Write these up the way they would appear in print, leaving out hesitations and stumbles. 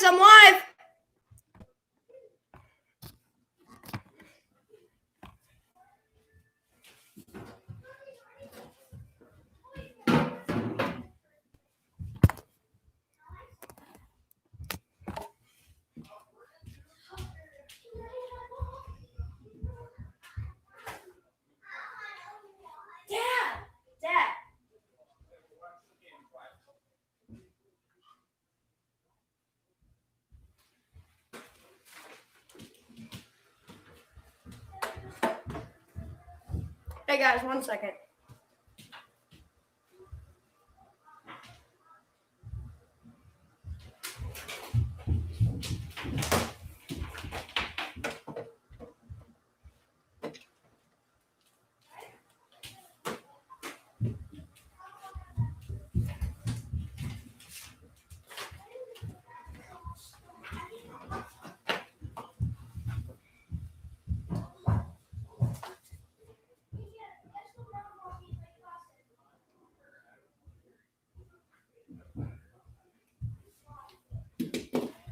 I'm live. Dad. Hey guys, 1 second.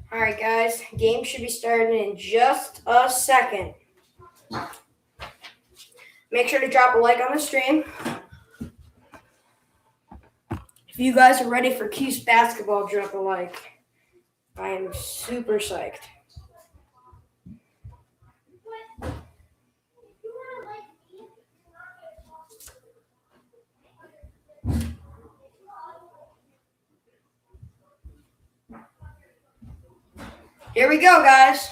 All right, guys, game should be starting in just a second. Make sure to drop a like on the stream. If you guys are ready for Cuse basketball, drop a like. I am super psyched. Here we go, guys.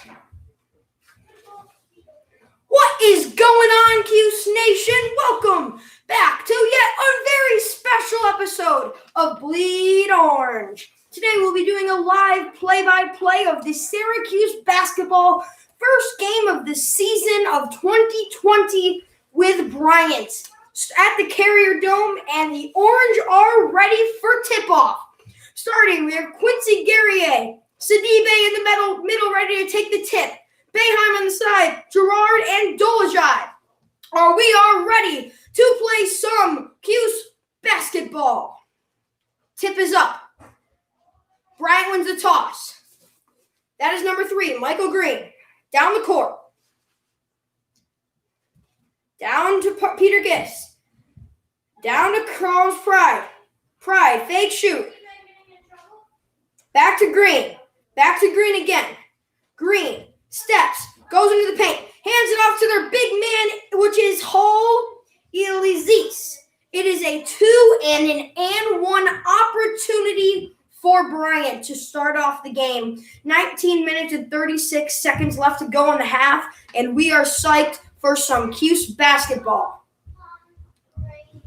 What is going on, Cuse Nation? Welcome back to yet a very special episode of Bleed Orange. Today we'll be doing a live play-by-play of the Syracuse basketball first game of the season of 2020 with Bryant at the Carrier Dome, and the Orange are ready for tip-off. Starting, we have Quincy Guerrier, Sidibe in the middle ready to take the tip. Boeheim on the side, Gerard and Dolajai. We are ready to play some Cuse basketball. Tip is up. Bryant wins the toss. That is number 3, Michael Green. Down the court. Down to Peter Giss. Down to Carlos Pride. Pride, fake shoot. Back to Green. Back to Green again. Green steps, goes into the paint, hands it off to their big man, which is Hall Elizis. It is a 2-and-1 opportunity for Bryant to start off the game. 19 minutes and 36 seconds left to go in the half, and we are psyched for some Cuse basketball.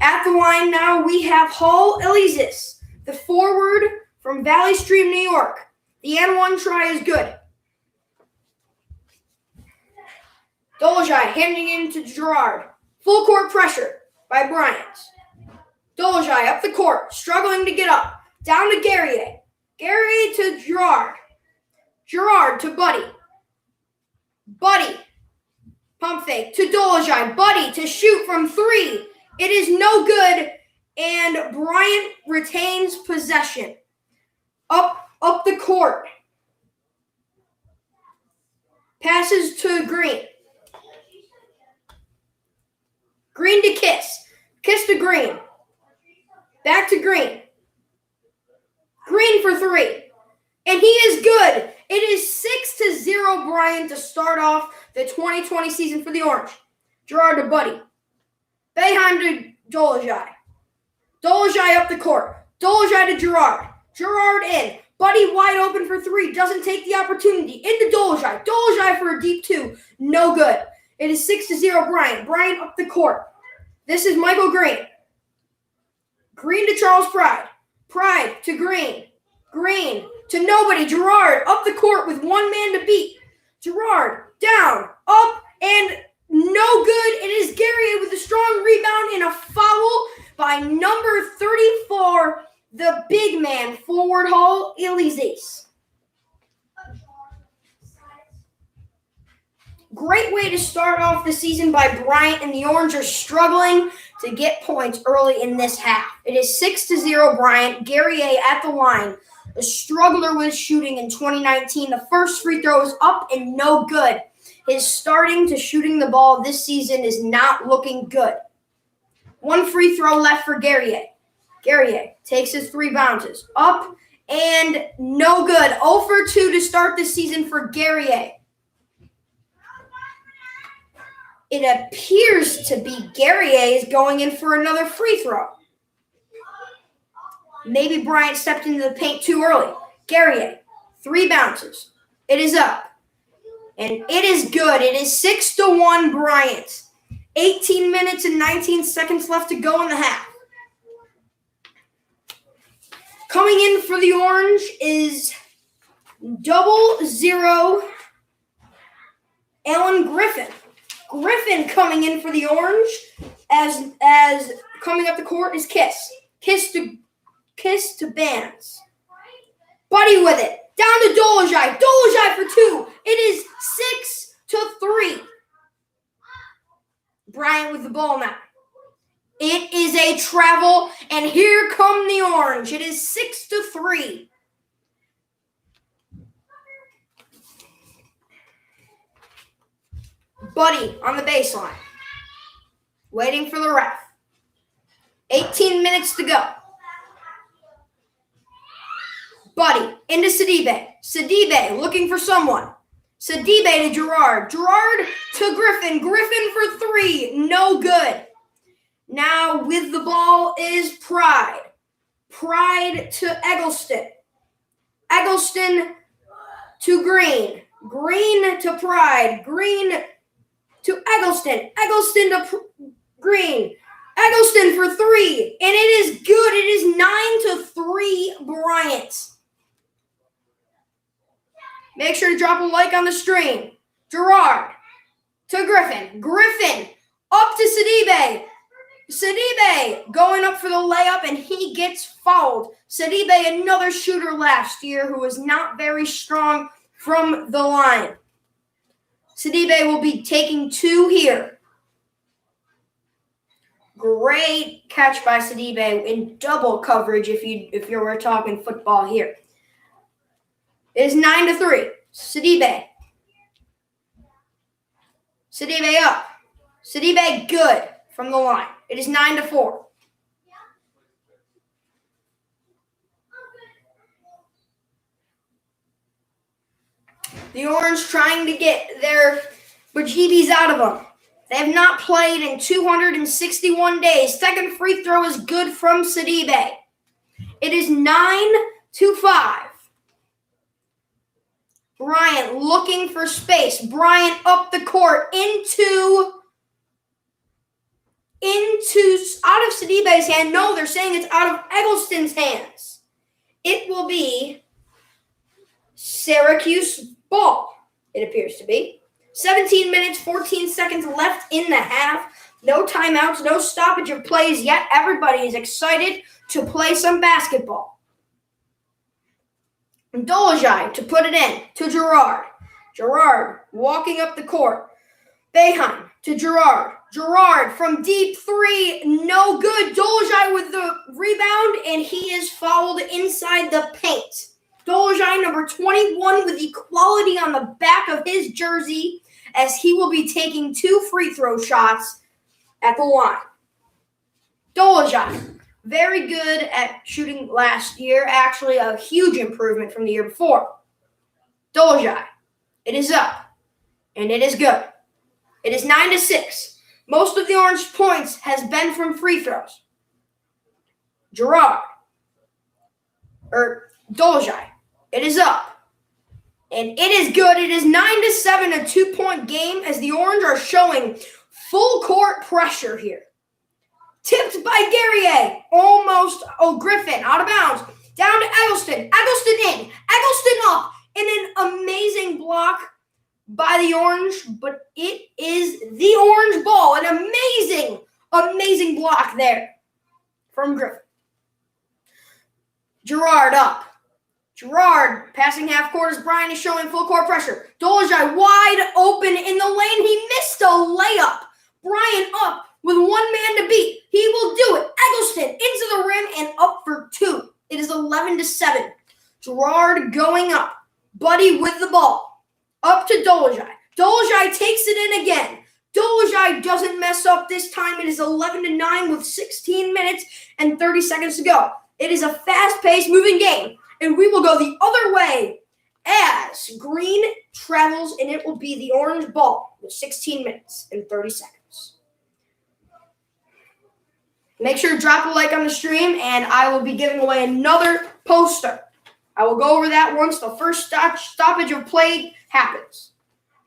At the line now, we have Hall Elizis, the forward from Valley Stream, New York. The N1 try is good. Dolajai handing in to Gerard. Full court pressure by Bryant. Dolajai up the court, struggling to get up. Down to Guerrier. Guerrier to Gerard. Gerard to Buddy. Buddy. Pump fake to Dolajai. Buddy to shoot from 3. It is no good, and Bryant retains possession. Up the court. Passes to Green. Green to Kiss. Kiss to Green. Back to Green. Green for 3. And he is good. It is 6-0 Bryant to start off the 2020 season for the Orange. Gerard to Buddy. Boeheim to Dolajai. Dolajai up the court. Dolajai to Gerard. Gerard in. Buddy wide open for 3. Doesn't take the opportunity. Into Dolajai. Dolajai for a deep 2. No good. It is 6-0 Bryant. Bryant up the court. This is Michael Green. Green to Charles Pride. Pride to Green. Green to nobody. Gerard up the court with one man to beat. Gerard down, up, and no good. It is Guerrier with a strong rebound and a foul by number 34, the big man, forward Hall Elizis. Great way to start off the season by Bryant, and the Orange are struggling to get points early in this half. It is 6-0 Bryant. Guerrier at the line. a struggler with shooting in 2019. The first free throw is up and no good. His starting to shooting the ball this season is not looking good. One free throw left for Guerrier. Guerrier takes his 3 bounces. Up and no good. 0 for 2 to start the season for Guerrier. It appears to be Guerrier is going in for another free throw. Maybe Bryant stepped into the paint too early. Guerrier, 3 bounces. It is up. And it is good. It is 6-1 Bryant. 18 minutes and 19 seconds left to go in the half. Coming in for the Orange is 00 Alan Griffin. Griffin coming in for the Orange as coming up the court is Kiss. Kiss to Bands. Buddy with it. Down to Dolezaj. Dolezaj for 2. It is 6-3. Bryant with the ball now. It is a travel, and here come the Orange. It is 6-3. Buddy on the baseline. Waiting for the ref. 18 minutes to go. Buddy into Sidibe. Sidibe looking for someone. Sidibe to Gerard. Gerard to Griffin. Griffin for 3. No good. Now with the ball is Pride. Pride to Eggleston. Eggleston to Green. Green to Pride. Green to Eggleston. Eggleston to Green. Eggleston for 3. And it is good. It is 9-3 Bryant. Make sure to drop a like on the stream. Gerard to Griffin. Griffin up to Sidibe. Sidibe going up for the layup, and he gets fouled. Sidibe, another shooter last year who was not very strong from the line. Sidibe will be taking 2 here. Great catch by Sidibe in double coverage if you were talking football here. It is 9-3. Sidibe. Sidibe up. Sidibe good from the line. It is 9-4. The Orange trying to get their bejeebies out of them. They have not played in 261 days. Second free throw is good from Sidibe. It is 9-5. Bryant looking for space. Bryant up the court into out of Sidibe's hand. No, they're saying it's out of Eggleston's hands. It will be Syracuse ball, it appears to be. 17 minutes, 14 seconds left in the half. No timeouts, no stoppage of plays yet. Everybody is excited to play some basketball. Dolezaj to put it in to Gerard. Gerard walking up the court. Boeheim to Gerard. Gerard from deep 3, no good. Dolezaj with the rebound, and he is fouled inside the paint. Dolezaj, number 21, with equality on the back of his jersey, as he will be taking 2 free throw shots at the line. Dolezaj, very good at shooting last year. Actually, a huge improvement from the year before. Dolezaj, it is up, and it is good. It is 9-6. Most of the Orange points has been from free throws. Dolezaj, it is up, and it is good. It is 9-7, a 2-point game, as the Orange are showing full court pressure here. Tipped by Guerrier, Griffin out of bounds, down to Eggleston. Eggleston in, Eggleston up, and an amazing block by the Orange, but it is the Orange ball. An amazing block there from Griffin. Gerard up. Gerard passing half court as Bryant is showing full court pressure. Dolezaj wide open in the lane. He missed a layup. Bryant up with 1 man to beat. He will do it. Eggleston into the rim and up for 2. It is 11-7. Gerard going up. Buddy with the ball. Up to Dolezaj. Dolezaj takes it in again. Dolezaj doesn't mess up this time. It is 11-9 with 16 minutes and 30 seconds to go. It is a fast-paced moving game, and we will go the other way as green travels, and it will be the orange ball with 16 minutes and 30 seconds. Make sure to drop a like on the stream, and I will be giving away another poster. I will go over that once the first stoppage of play happens.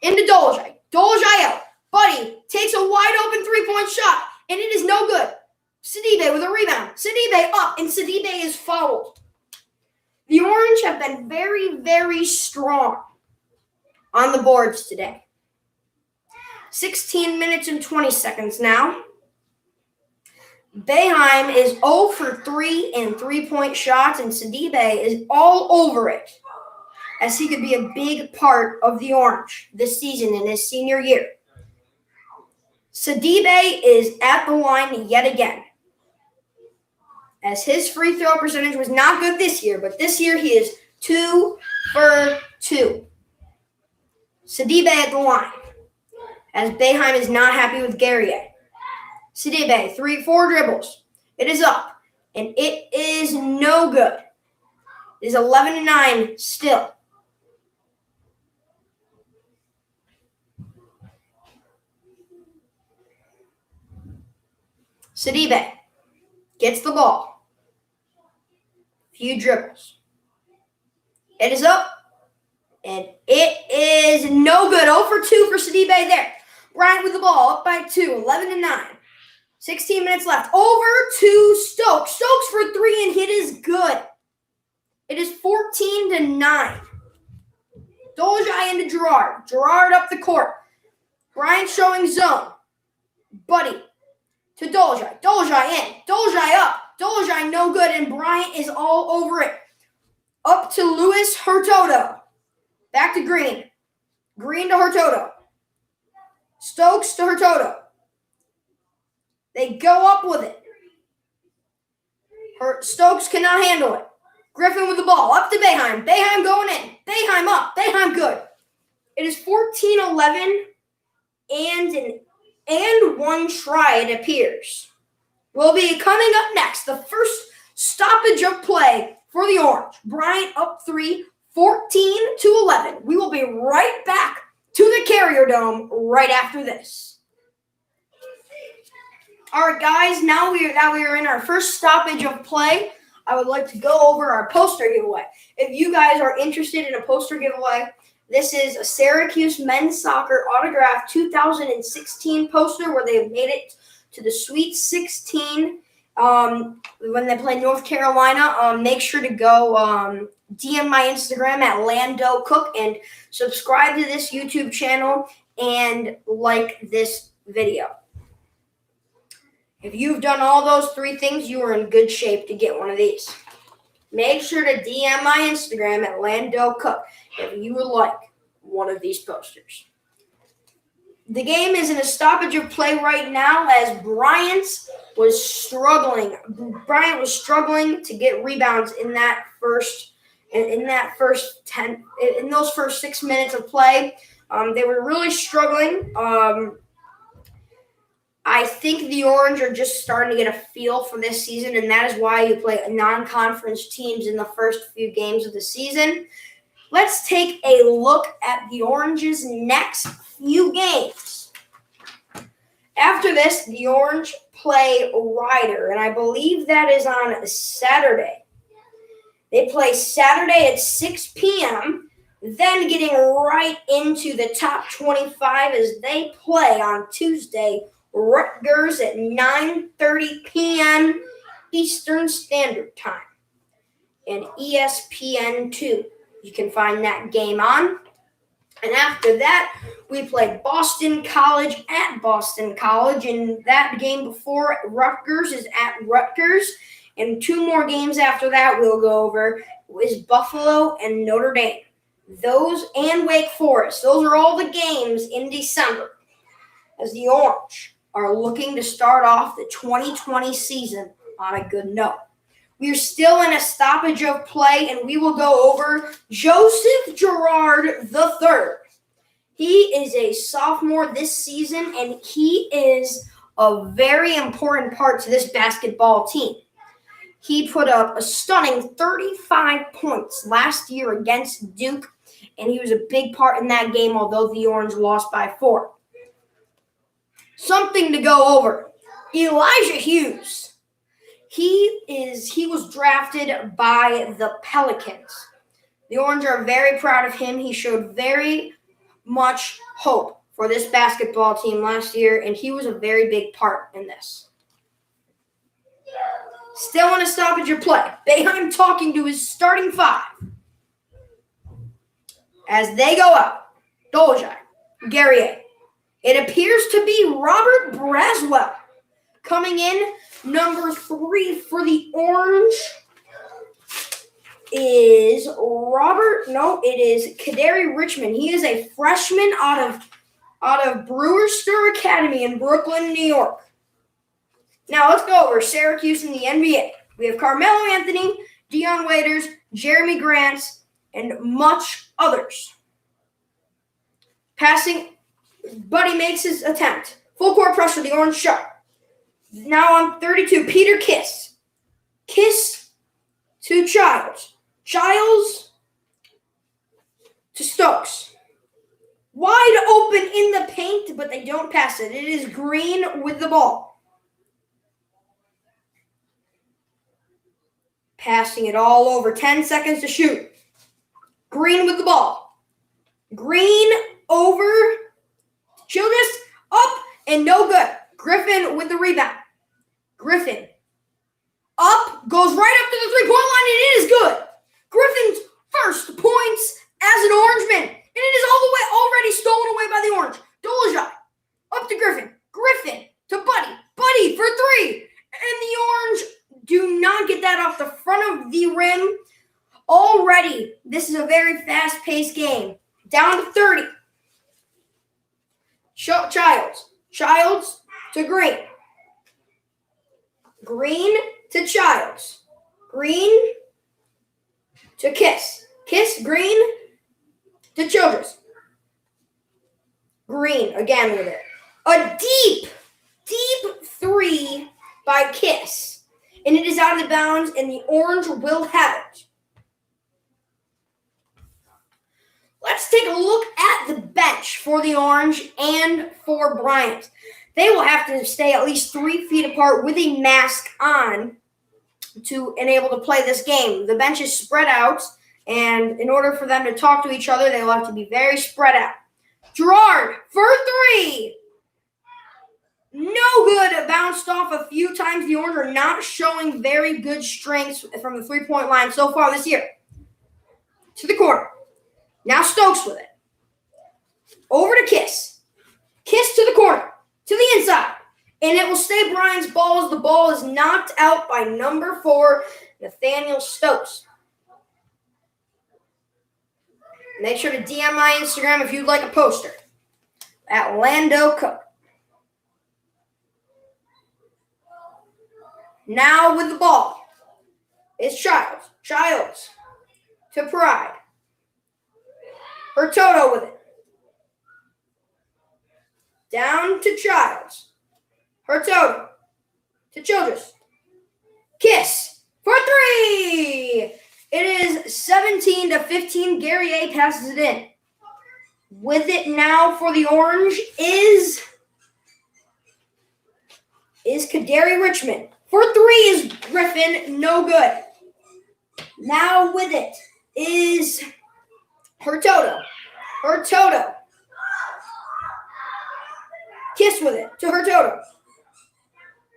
Into Dolezaj. Dolezaj out. Buddy takes a wide-open three-point shot, and it is no good. Sidibe with a rebound. Sidibe up, and Sidibe is fouled. The Orange have been very, very strong on the boards today. 16 minutes and 20 seconds now. Boeheim is 0 for 3 in three-point shots, and Sidibe is all over it, as he could be a big part of the Orange this season in his senior year. Sidibe is at the line yet again, as his free throw percentage was not good this year, but this year he is 2 for 2. Sidibe at the line, as Boeheim is not happy with Guerrier. Sidibe, 4 dribbles. It is up, and it is no good. It is 11-9 still. Sidibe gets the ball. Few dribbles. It is up, and it is no good. 0 for 2 for Sidibe there. Bryant with the ball, up by 2, 11-9. 16 minutes left. Over to Stokes. Stokes for 3, and it is good. It is 14-9. Dolezaj into Gerard. Gerard up the court. Bryant showing zone. Buddy to Dolezaj. Dolezaj in. Dolezaj up. Dolezaj no good, and Bryant is all over it. Up to Luis Hurtado. Back to Green. Green to Hurtado. Stokes to Hurtado. They go up with it. Stokes cannot handle it. Griffin with the ball. Up to Boeheim. Boeheim going in. Boeheim up. Boeheim good. It is 14-11 and one try, it appears, will be coming up next. The first stoppage of play for the Orange. Bryant up 3, 14-11. We will be right back to the Carrier Dome right after this. All right, guys, now we are in our first stoppage of play. I would like to go over our poster giveaway. If you guys are interested in a poster giveaway, this is a Syracuse men's soccer autograph 2016 poster where they made it to the Sweet 16 when they play North Carolina. Make sure to go DM my Instagram at Lando Cook and subscribe to this YouTube channel and like this video. If you've done all those 3 things, you are in good shape to get one of these. Make sure to DM my Instagram at Lando Cook if you would like one of these posters. The game is in a stoppage of play right now as Bryant was struggling. Bryant was struggling to get rebounds in those first 6 minutes of play. They were really struggling. I think the Orange are just starting to get a feel for this season, and that is why you play non-conference teams in the first few games of the season. Let's take a look at the Orange's next few games. After this, the Orange play Ryder, and I believe that is on Saturday. They play Saturday at 6 p.m., then getting right into the top 25 as they play on Tuesday, Rutgers at 9:30 p.m. Eastern Standard Time and ESPN2. You can find that game on. And after that, we play Boston College at Boston College. And that game before Rutgers is at Rutgers. And 2 more games after that we'll go over is Buffalo and Notre Dame. Those and Wake Forest. Those are all the games in December as the Orange are looking to start off the 2020 season on a good note. We are still in a stoppage of play, and we will go over Joseph Girard III. He is a sophomore this season, and he is a very important part to this basketball team. He put up a stunning 35 points last year against Duke, and he was a big part in that game, although the Orange lost by 4. Something to go over. Elijah Hughes. He was drafted by the Pelicans. The Orange are very proud of him. He showed very much hope for this basketball team last year, and he was a very big part in this. Still in a stoppage of play. Boeheim talking to his starting 5. As they go out, Dolezaj, Guerrier. It appears to be Robert Braswell coming in. Number 3 for the Orange is it is Kadary Richmond. He is a freshman out of Brewer-Stir Academy in Brooklyn, New York. Now let's go over Syracuse in the NBA. We have Carmelo Anthony, Dion Waiters, Jeremy Grant, and much others. Passing, Buddy makes his attempt. Full court pressure, the Orange shot. Now on 32, Peter Kiss. Kiss to Childs. Childs to Stokes. Wide open in the paint, but they don't pass it. It is Green with the ball. Passing it all over. 10 seconds to shoot. Green with the ball. Green over. Childress up and no good. Griffin with the rebound. Griffin up, goes right up to the three-point line, and it is good. Griffin's first points as an Orangeman, and it is all the way already stolen away by the Orange. Dolezaj up to Griffin. Griffin to Buddy. Buddy for 3. And the Orange do not get that off the front of the rim. Already, this is a very fast-paced game. Down to 30. Childs. Childs to Green. Green to Childs. Green to Kiss. Kiss, Green to Childress. Green again with it. A deep 3 by Kiss. And it is out of bounds, and the Orange will have it. Let's take a look at the bench for the Orange and for Bryant. They will have to stay at least 3 feet apart with a mask on to enable to play this game. The bench is spread out, and in order for them to talk to each other, they will have to be very spread out. Girard for 3. No good. Bounced off a few times. The Orange are not showing very good strengths from the three-point line so far this year. To the corner. Now Stokes with it. Over to Kiss. Kiss to the corner. To the inside. And it will stay Bryant's ball as the ball is knocked out by number 4, Nathaniel Stokes. Make sure to DM my Instagram if you'd like a poster. At Lando Cook. Now with the ball is Childs. Childs to Pride. Hurtado with it. Down to Childs. Hurtado to Childress. Kiss for 3. It is 17-15. Guerrier passes it in. With it now for the Orange is Kadary Richmond. For 3 is Griffin. No good. Now with it is Hurtado. Hurtado. Kiss with it to Hurtado.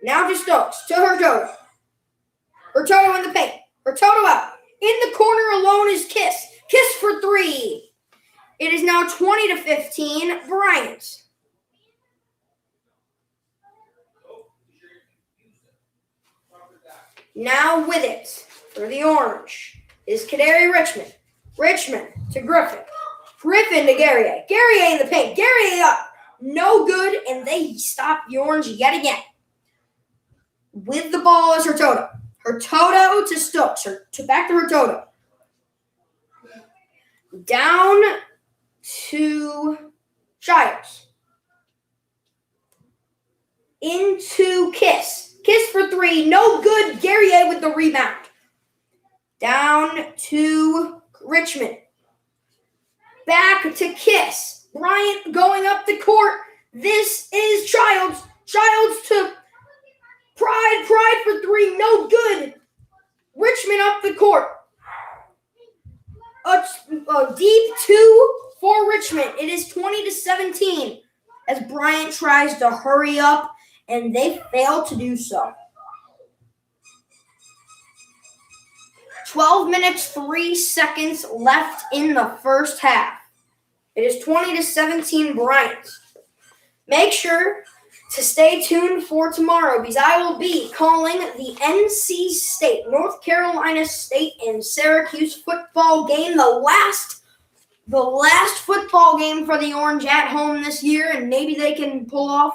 Now to Stokes. To Hurtado. Hurtado in the paint. Hurtado out. In the corner alone is Kiss. Kiss for 3. It is now 20-15. Bryant. Now with it for the Orange is Kadary Richmond. Richmond to Griffin. Griffin to Guerrier. Guerrier in the paint. Guerrier up. No good, and they stop the Orange yet again. With the ball is Hurtado. Hurtado to Stokes. Back to Hurtado. Down to Childs. Into Kiss. Kiss for three. No good. Guerrier with the rebound. Down to Richmond. Back to Kiss. Bryant going up the court. This is Childs. Childs to Pride. Pride for three. No good. Richmond up the court. A deep two for Richmond. It is 20-17 as Bryant tries to hurry up, and they fail to do so. 12 minutes, 3 seconds left in the first half. It is 20-17 Bryant. Make sure to stay tuned for tomorrow because I will be calling the NC State, North Carolina State, and Syracuse football game, the last football game for the Orange at home this year, and maybe they can pull off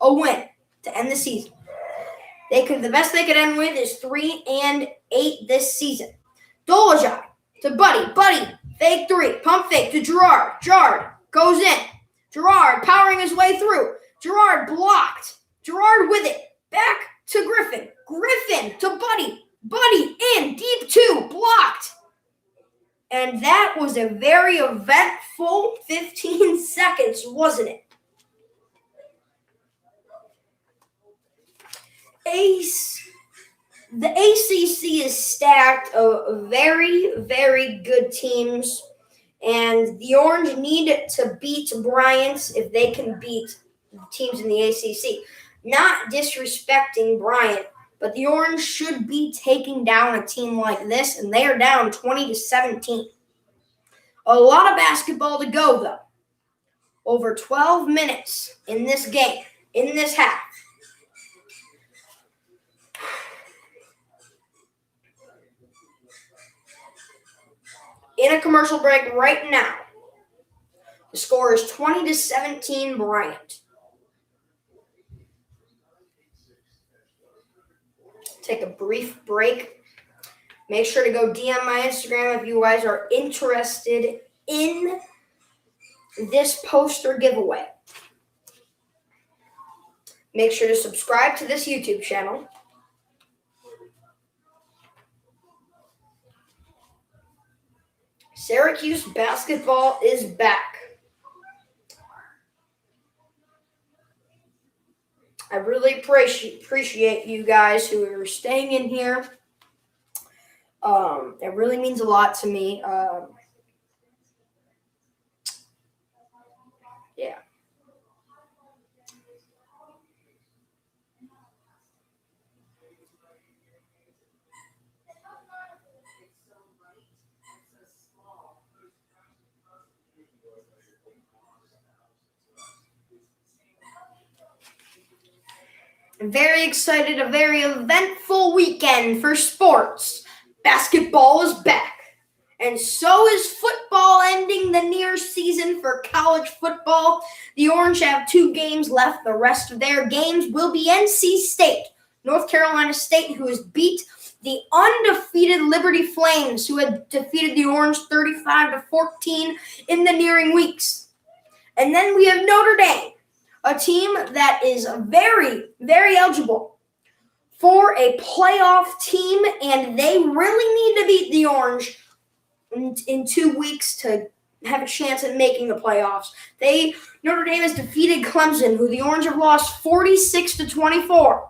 a win to end the season. The best they could end with is 3-8 this season. Dolajai to Buddy. Buddy, fake three. Pump fake to Gerard. Gerard goes in. Gerard powering his way through. Gerard blocked. Gerard with it. Back to Griffin. Griffin to Buddy. Buddy in. Deep two. Blocked. And that was a very eventful 15 seconds, wasn't it? The ACC is stacked of very, very good teams, and the Orange need to beat Bryant if they can beat teams in the ACC. Not disrespecting Bryant, but the Orange should be taking down a team like this, and they are down 20-17. A lot of basketball to go, though. Over 12 minutes in this game, in this half. In a commercial break right now. The score is 20-17 Bryant. Take a brief break. Make sure to go DM my Instagram if you guys are interested in this poster giveaway. Make sure to subscribe to this YouTube channel. Syracuse basketball is back. I really appreciate you guys who are staying in here. It really means a lot to me. Yeah. I'm very excited, a very eventful weekend for sports. Basketball is back. And so is football, ending the near season for college football. The Orange have 2 games left. The rest of their games will be NC State, North Carolina State, who has beat the undefeated Liberty Flames, who had defeated the Orange 35-14 in the nearing weeks. And then we have Notre Dame, a team that is very, very eligible for a playoff team, and they really need to beat the Orange in 2 weeks to have a chance at making the playoffs. Notre Dame has defeated Clemson, who the Orange have lost 46-24.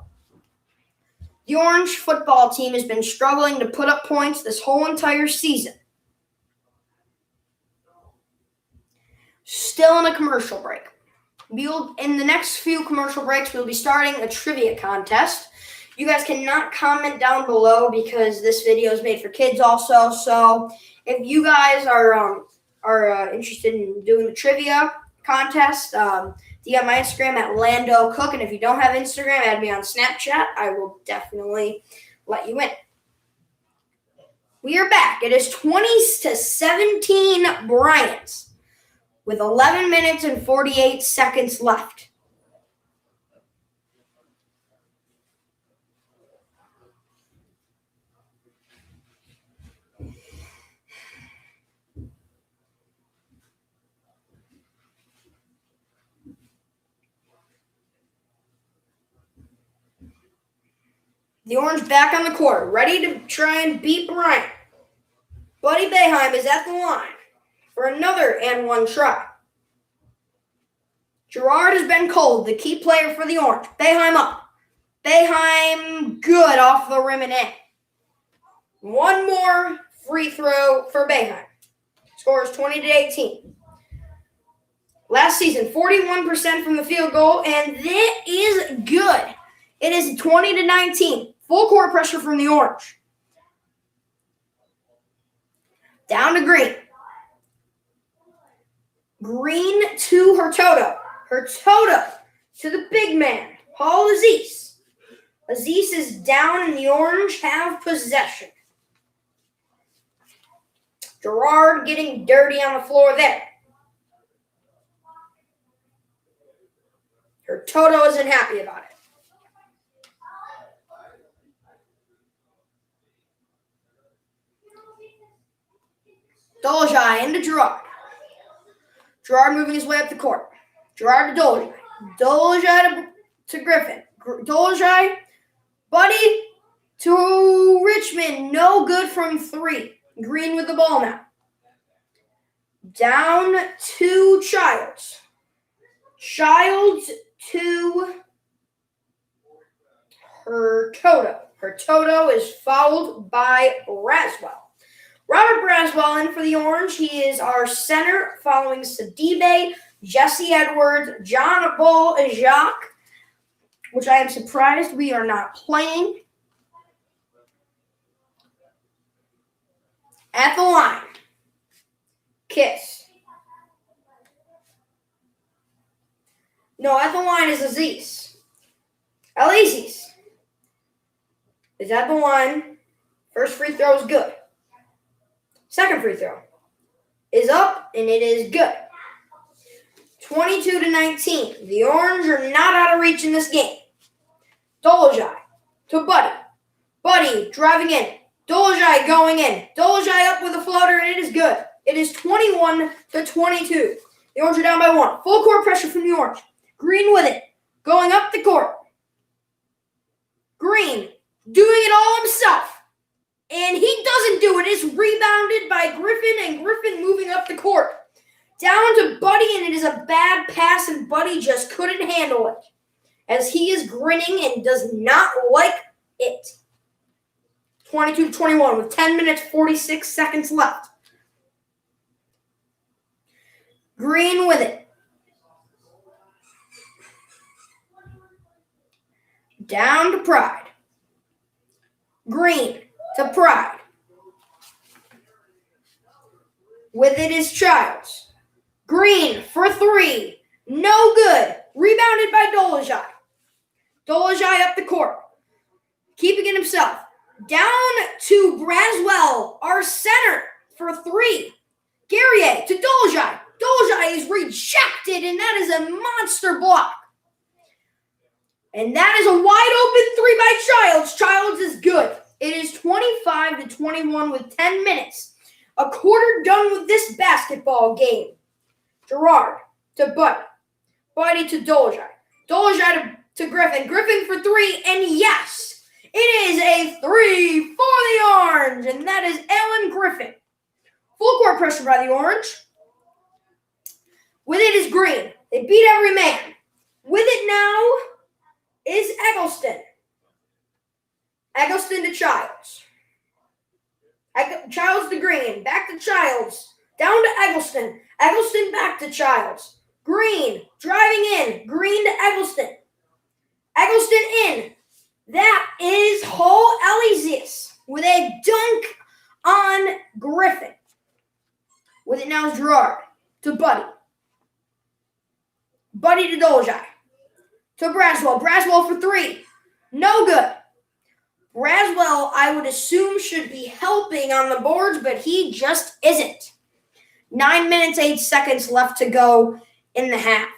The Orange football team has been struggling to put up points this whole entire season. Still in a commercial break. In the next few commercial breaks, we'll be starting a trivia contest. You guys cannot comment down below because this video is made for kids also. So if you guys are interested in doing the trivia contest, DM my Instagram at Lando Cook. And if you don't have Instagram, add me on Snapchat. I will definitely let you in. We are back. It is 20-17 Bryant with 11 minutes and 48 seconds left. The Orange back on the court, ready to try and beat Bryant. Buddy Boeheim is at the line for another and one try. Gerard has been cold, the key player for the Orange. Boeheim up. Boeheim good off the rim and in. One more free throw for Boeheim. Scores 20-18. Last season, 41% from the field goal, and that is good. It is 20-19. Full court pressure from the Orange. Down to Green. Green to Hurtado. Hurtado to the big man, Paul Aziz. Aziz is down, and the Orange have possession. Gerard getting dirty on the floor there. Hurtado isn't happy about it. Dolezaj into Gerard. Gerard moving his way up the court. Gerard to Dolezaj. Dolezaj to Griffin. Dolezaj, Buddy to Richmond. No good from three. Green with the ball now. Down to Childs. Childs to Hurtado. Hurtado is fouled by Braswell. Robert Braswell in for the Orange. He is our center following Sidibe, Jesse Edwards, John Bull, Jacques, which I am surprised we are not playing. At the line, Kiss. No, at the line is Aziz. Aziz is at the line. First free throw is good. Second free throw is up, and it is good. 22-19. The Orange are not out of reach in this game. Dolezaj to Buddy. Buddy driving in. Dolezaj going in. Dolezaj up with a floater, and it is good. It is 21-22. The Orange are down by one. Full court pressure from the Orange. Green with it. Going up the court. Green doing it all himself. And he doesn't do it. It's rebounded by Griffin, and Griffin moving up the court. Down to Buddy, and it is a bad pass, and Buddy just couldn't handle it. As he is grinning and does not like it. 22-21 with 10 minutes, 46 seconds left. Green with it. Down to Pride. Green to Pride. With it is Childs. Green for three. No good. Rebounded by Dolezaj. Dolezaj up the court. Keeping it himself. Down to Braswell, our center, for three. Guerrier to Dolezaj. Dolezaj is rejected, and that is a monster block. And that is a wide open three by Childs. Childs is good. It is 25-21 with 10 minutes. A quarter done with this basketball game. Gerard to Buddy. Buddy to Dolezaj. Dolezaj to Griffin. Griffin for three, and yes, it is a three for the Orange, and that is Alan Griffin. Full court pressure by the Orange. With it is Green. They beat every man. With it now is Eggleston. Eggleston to Childs. Childs to Green. Back to Childs. Down to Eggleston. Eggleston back to Childs. Green driving in. Green to Eggleston. Eggleston in. That is Hall Elizius with a dunk on Griffin. With it now is Gerard to Buddy. Buddy to Dolezaj. To Braswell. Braswell for three. No good. Braswell, I would assume, should be helping on the boards, but he just isn't. 9 minutes, 8 seconds left to go in the half.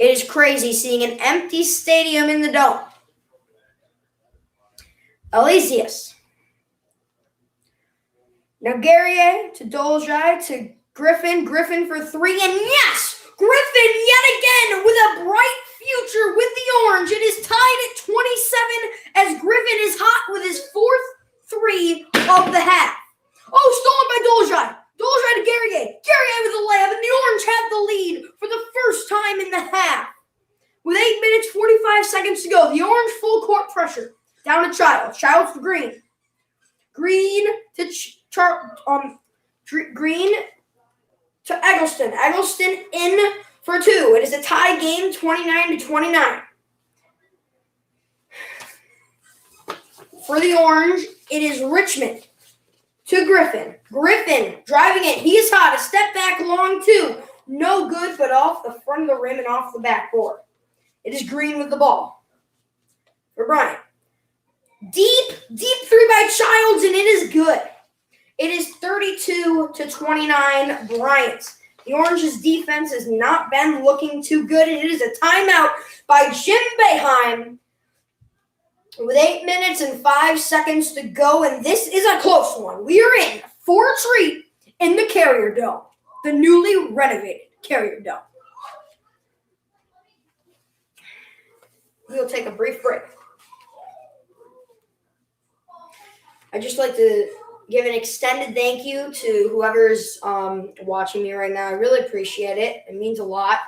It is crazy seeing an empty stadium in the dome. Elizius. Now Guerrier to Dolezaj to Griffin. Griffin for three, and yes! Griffin yet again with a bright future with the orange. It is tied at 27 as Griffin is hot with his fourth three of the half. Oh, stolen by Dolzaj. Dolzaj to Guerrier. Guerrier with the layup, and the orange have the lead for the first time in the half. With 8 minutes, 45 seconds to go, the orange full court pressure. Down to Childs. Childs to Green. Green to Green to Eggleston. Eggleston in for two. It is a tie game, 29-29. For the orange, it is Richmond to Griffin. Griffin driving it. He is hot. A step back long two. No good, but off the front of the rim and off the backboard. It is Green with the ball for Bryant. Deep three by Childs, and it is good. It is 32-29 Bryant. The Orange's defense has not been looking too good, and it is a timeout by Jim Boeheim with 8 minutes and 5 seconds to go, and this is a close one. We are in for a treat in the Carrier Dome, the newly renovated Carrier Dome. We'll take a brief break. I'd just like to give an extended thank you to whoever's watching me right now. I really appreciate it. It means a lot.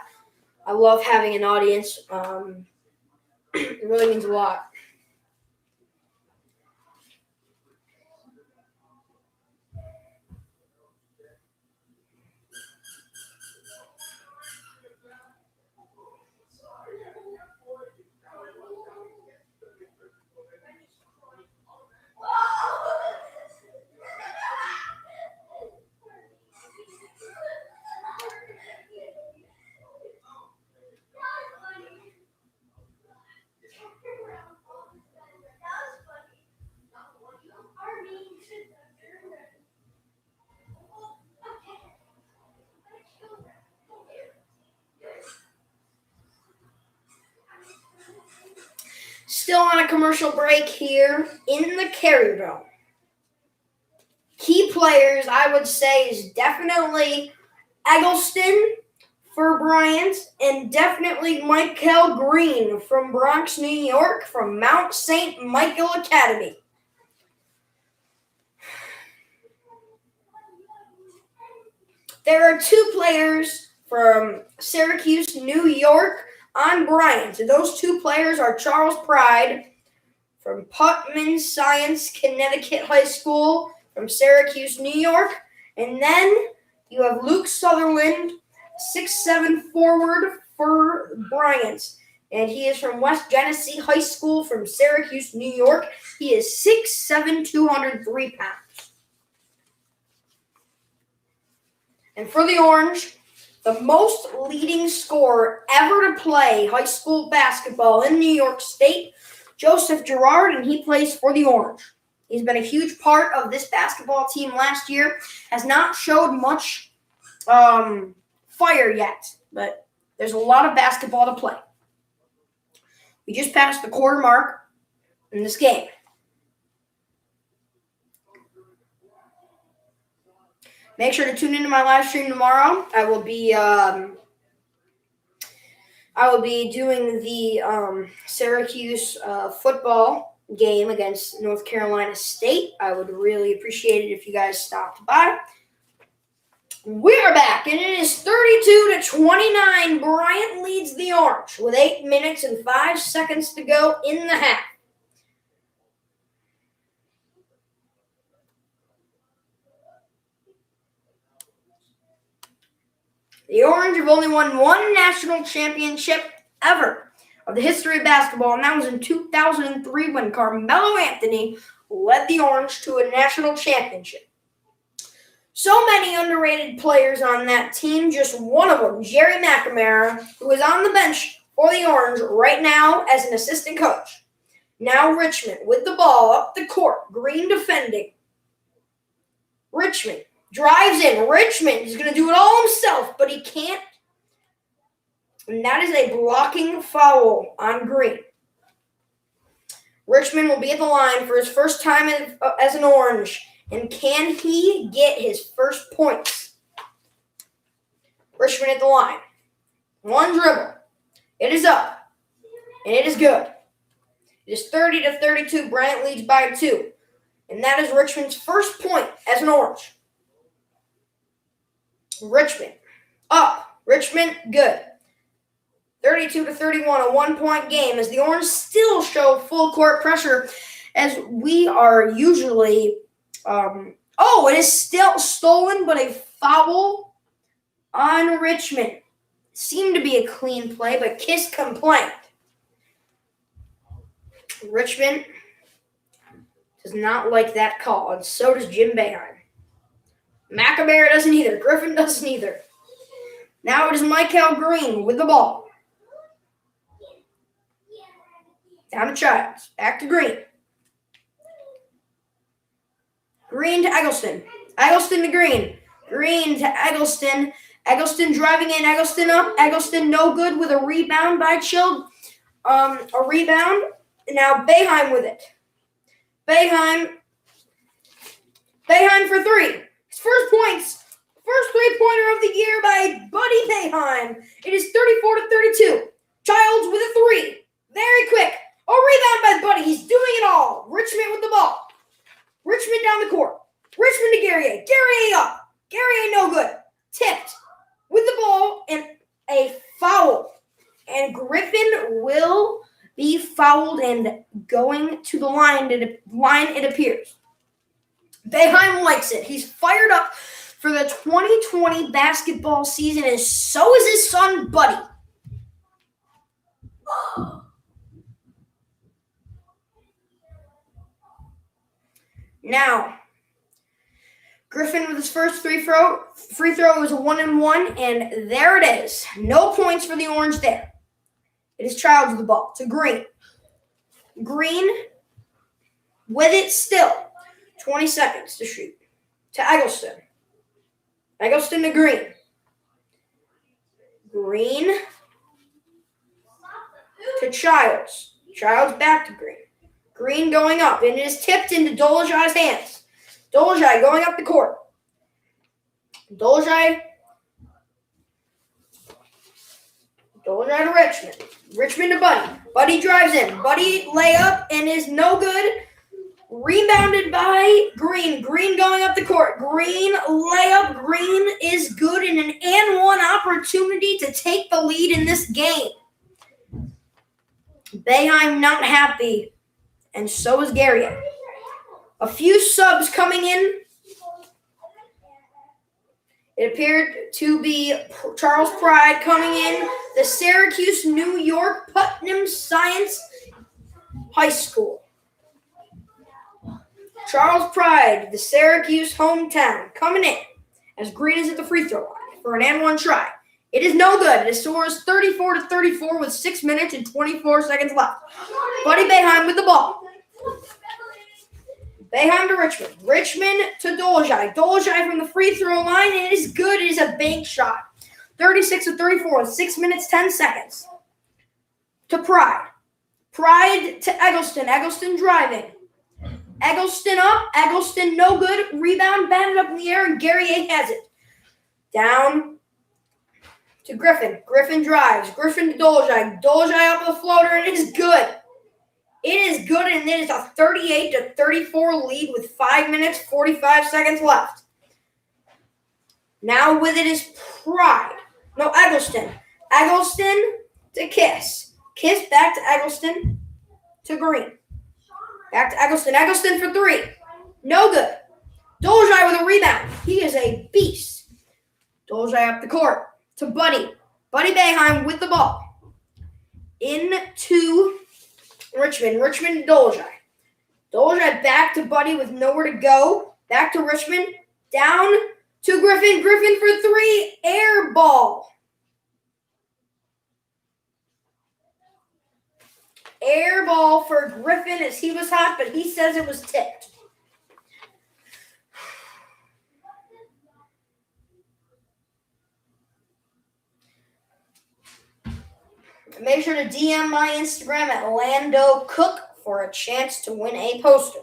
I love having an audience. It really means a lot. Still on a commercial break here in the Carrier Dome. Key players, I would say, is definitely Eggleston for Bryant and definitely Michael Green from Bronx, New York, from Mount St. Michael Academy. There are two players from Syracuse, New York, on Bryant. Those two players are Charles Pride from Putnam Science Connecticut High School from Syracuse, New York. And then you have Luke Sutherland, 6'7" forward for Bryant. And he is from West Genesee High School from Syracuse, New York. He is 6'7", 203 pounds. And for the Orange, the most leading scorer ever to play high school basketball in New York State, Joseph Girard, and he plays for the Orange. He's been a huge part of this basketball team last year, has not showed much fire yet, but there's a lot of basketball to play. We just passed the quarter mark in this game. Make sure to tune into my live stream tomorrow. I will be doing the Syracuse football game against North Carolina State. I would really appreciate it if you guys stopped by. We are back, and it is 32-29. Bryant leads the Orange with 8 minutes and 5 seconds to go in the half. The Orange have only won one national championship ever of the history of basketball, and that was in 2003 when Carmelo Anthony led the Orange to a national championship. So many underrated players on that team, just one of them, Jerry McNamara, who is on the bench for the Orange right now as an assistant coach. Now Richmond with the ball up the court, Green defending. Richmond drives in. Richmond is going to do it all himself, but he can't. And that is a blocking foul on Green. Richmond will be at the line for his first time as an Orange. And can he get his first points? Richmond at the line. One dribble. It is up. and it is good. It is 30-32. Bryant leads by 2. And that is Richmond's first point as an Orange. Richmond up. Richmond good. 32-31, a 1-point game as the Orange still show full court pressure as we are usually. It is still stolen, but a foul on Richmond. Seemed to be a clean play, but Kiss complained. Richmond does not like that call, and so does Jim Boeheim. McNamara doesn't either. Griffin doesn't either. Now it is Michael Green with the ball. Down to Childs. Back to Green. Green to Eggleston. Eggleston to Green. Green to Eggleston. Eggleston driving in. Eggleston up. Eggleston no good with a rebound by Child. A rebound. Now Boeheim with it. Boeheim for 3. His first points. First three-pointer of the year by Buddy Boeheim. It is 34-32. Childs with a 3. Very quick. A rebound by Buddy. He's doing it all. Richmond with the ball. Richmond down the court. Richmond to Guerrier. Guerrier up. Guerrier no good. Tipped with the ball and a foul. And Griffin will be fouled and going to the line. It appears. Boeheim likes it. He's fired up for the 2020 basketball season, and so is his son, Buddy. Now, Griffin with his first free throw was a 1-and-1, and there it is. No points for the Orange there. It is Childs with the ball to Green. Green with it still. 20 seconds to shoot. To Eggleston. Eggleston to Green. Green to Childs. Childs back to Green. Green going up, and it is tipped into Dolezaj's hands. Dolezaj going up the court. Dolezaj to Richmond. Richmond to Buddy. Buddy drives in. Buddy layup and is no good. Rebounded by Green. Green going up the court. Green layup. Green is good in an and-one opportunity to take the lead in this game. Boeheim not happy, and so is Gary. A few subs coming in. It appeared to be Charles Pride coming in. The Syracuse, New York, Putnam Science High School. Charles Pride, the Syracuse hometown, coming in as Green is at the free throw line for an and-one try. It is no good. It scores 34-34 with 6 minutes and 24 seconds left. Buddy Boeheim with the ball. Boeheim to Richmond. Richmond to Dolezaj. Dolezaj from the free throw line, and it is good. It is a bank shot. 36-34 with 6 minutes, 10 seconds. To Pride. Pride to Eggleston. Eggleston driving. Eggleston up. Eggleston no good. Rebound batted up in the air, and Guerrier has it. Down to Griffin. Griffin drives. Griffin to Dolezaj. Dolezaj up with a floater, and it is good. It is good, and it is a 38-34 lead with 5 minutes, 45 seconds left. Now with it is Pride. No, Eggleston. Eggleston to Kiss. Kiss back to Eggleston to Green. Back to Eggleston. Eggleston for 3. No good. Dolezaj with a rebound. He is a beast. Dolezaj up the court to Buddy. Buddy Boeheim with the ball. Into Richmond. Richmond to Dolezaj. Dolezaj back to Buddy with nowhere to go. Back to Richmond. Down to Griffin. Griffin for 3. Air ball. Air ball for Griffin as he was hot, but he says it was tipped. Make sure to DM my Instagram at Lando Cook for a chance to win a poster.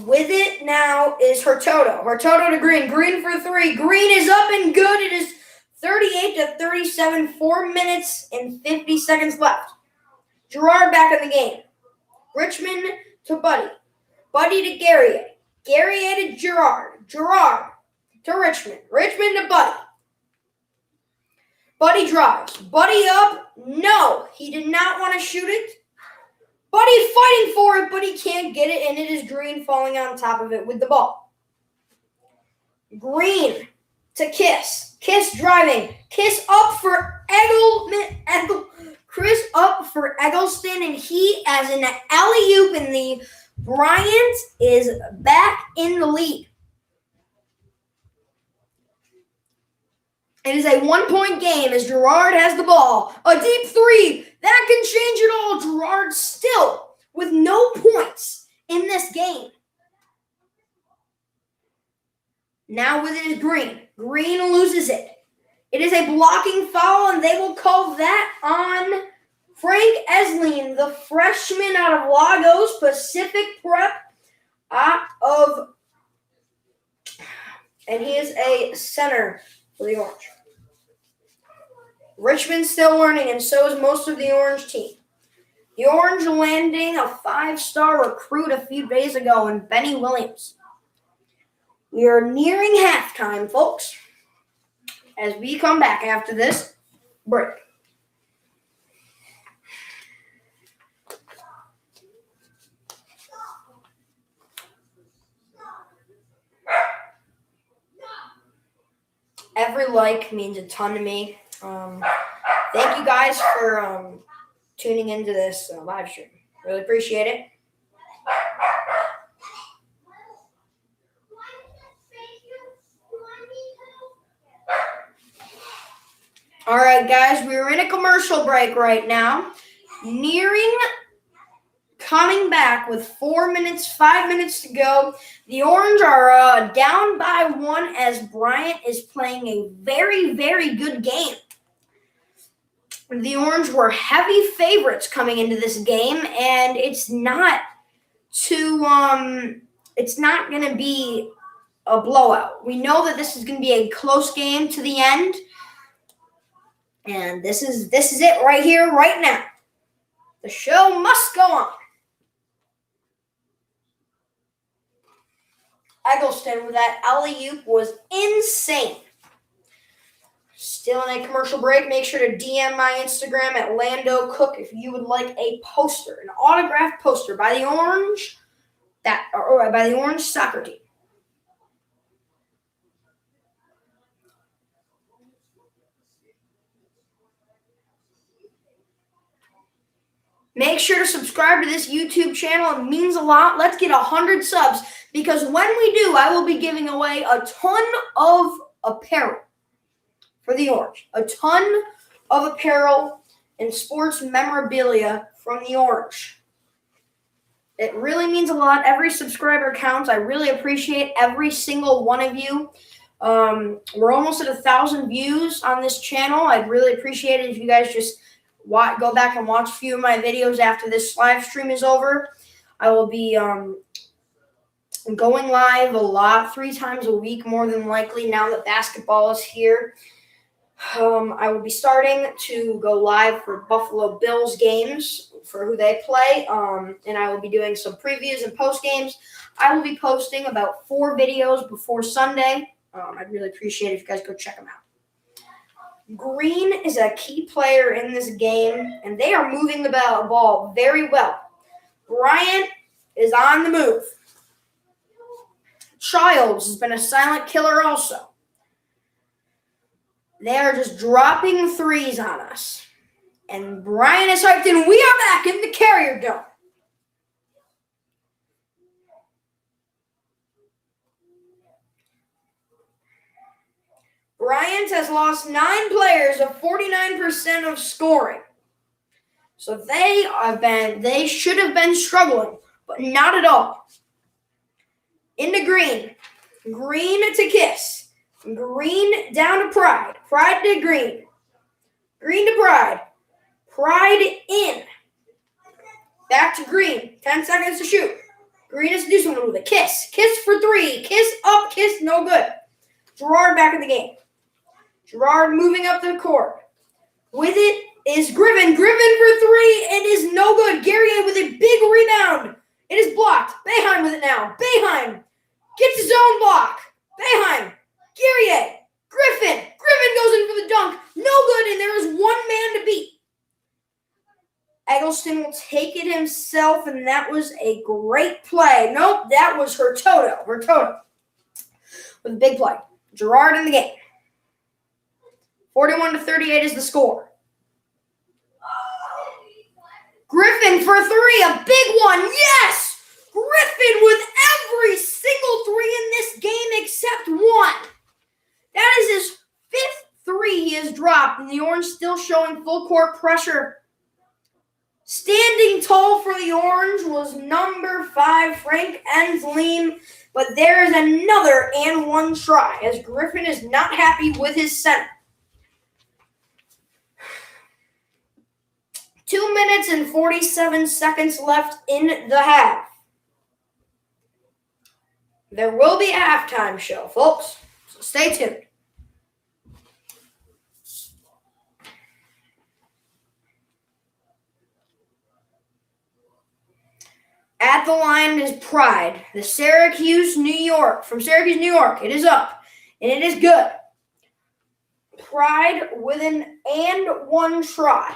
With it now is Hurtado. Hurtado to Green. Green for 3. Green is up and good. It is 38-37. 4 minutes and 50 seconds left. Girard back in the game. Richmond to Buddy. Buddy to Guerrier. Guerrier to Girard. Girard to Richmond. Richmond to Buddy. Buddy drives. Buddy up. No, he did not want to shoot it. Buddy's fighting for it, but he can't get it, and it is Green falling on top of it with the ball. Green to Kiss. Kiss driving. Kiss up for Chris up for Eggleston, and he, as an alley-oop, and the Bryant is back in the lead. It is a 1-point game as Girard has the ball. A deep 3. That can change it all. Girard still with no points in this game. Now with it is Green. Green loses it. It is a blocking foul, and they will call that on Frank Esleen, the freshman out of Lagos Pacific Prep and he is a center for the Orange. Richmond's still learning, and so is most of the Orange team. The Orange landing a 5-star recruit a few days ago in Benny Williams. We are nearing halftime, folks, as we come back after this break. Every like means a ton to me. Thank you guys for tuning into this live stream. Really appreciate it. All right, guys, we're in a commercial break right now. Coming back with 4 minutes, 5 minutes to go. The Orange are down by 1 as Bryant is playing a very, very good game. The Orange were heavy favorites coming into this game, and it's not going to be a blowout. We know that this is going to be a close game to the end, and this is it right here, right now. The show must go on. Eggleston with that alley-oop was insane. Still in a commercial break. Make sure to DM my Instagram at Lando Cook if you would like a poster, an autographed poster by the Orange, by the Orange soccer team. Make sure to subscribe to this YouTube channel. It means a lot. Let's get 100 subs, because when we do, I will be giving away a ton of apparel for the Orange. A ton of apparel and sports memorabilia from the Orange. It really means a lot. Every subscriber counts. I really appreciate every single one of you. We're almost at 1,000 views on this channel. I'd really appreciate it if you guys just go back and watch a few of my videos after this live stream is over. I will be going live a lot, 3 times a week, more than likely, now that basketball is here. I will be starting to go live for Buffalo Bills games for who they play, and I will be doing some previews and post games. I will be posting about 4 videos before Sunday. I'd really appreciate it if you guys go check them out. Green is a key player in this game, and they are moving the ball very well. Bryant is on the move. Childs has been a silent killer also. They are just dropping threes on us. And Bryant is hyped, and we are back in the Carrier Dome. Bryant has lost 9 players of 49% of scoring. So they should have been struggling, but not at all. Into Green. Green to Kiss. Green down to Pride. Pride to Green. Green to Pride. Pride in. Back to Green. 10 seconds to shoot. Green has to do something with it. Kiss. Kiss for 3. Kiss up. Kiss. No good. Gerard back in the game. Gerard moving up the court. With it is Griffin. Griffin for 3. It is no good. Guerrier with a big rebound. It is blocked. Boeheim with it now. Boeheim gets his own block. Boeheim. Guerrier. Griffin. Griffin goes in for the dunk. No good, and there is one man to beat. Eggleston will take it himself, and that was a great play. Nope, that was Hurtado. Hurtado with a big play. Gerard in the game. 41-38 is the score. Griffin for 3, a big one. Yes! Griffin with every single 3 in this game except 1. That is his 5th 3 he has dropped, and the Orange still showing full court pressure. Standing tall for the Orange was number 5, Frank Ensleem, but there is another and one try as Griffin is not happy with his center. 2 minutes and 47 seconds left in the half. There will be a halftime show, folks, so stay tuned. At the line is Pride, the Syracuse, New York. From Syracuse, New York, it is up, and it is good. Pride with an and one try.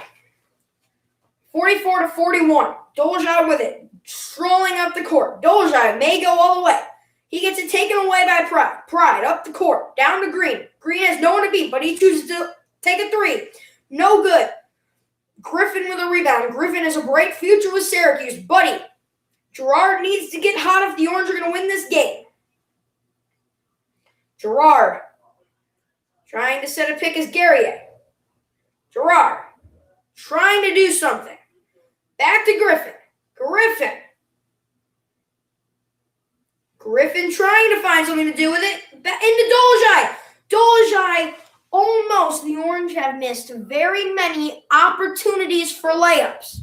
44-41. Dolezaj with it, strolling up the court. Dolezaj may go all the way. He gets it taken away by Pride. Pride up the court, down to Green. Green has no one to beat, but he chooses to take a 3. No good. Griffin with a rebound. Griffin has a bright future with Syracuse. Buddy. Gerard needs to get hot if the Orange are going to win this game. Gerard trying to set a pick as Guerrier. Gerard trying to do something. Back to Griffin. Griffin trying to find something to do with it. Back into Dolezaj. Dolezaj, almost the Orange have missed very many opportunities for layups.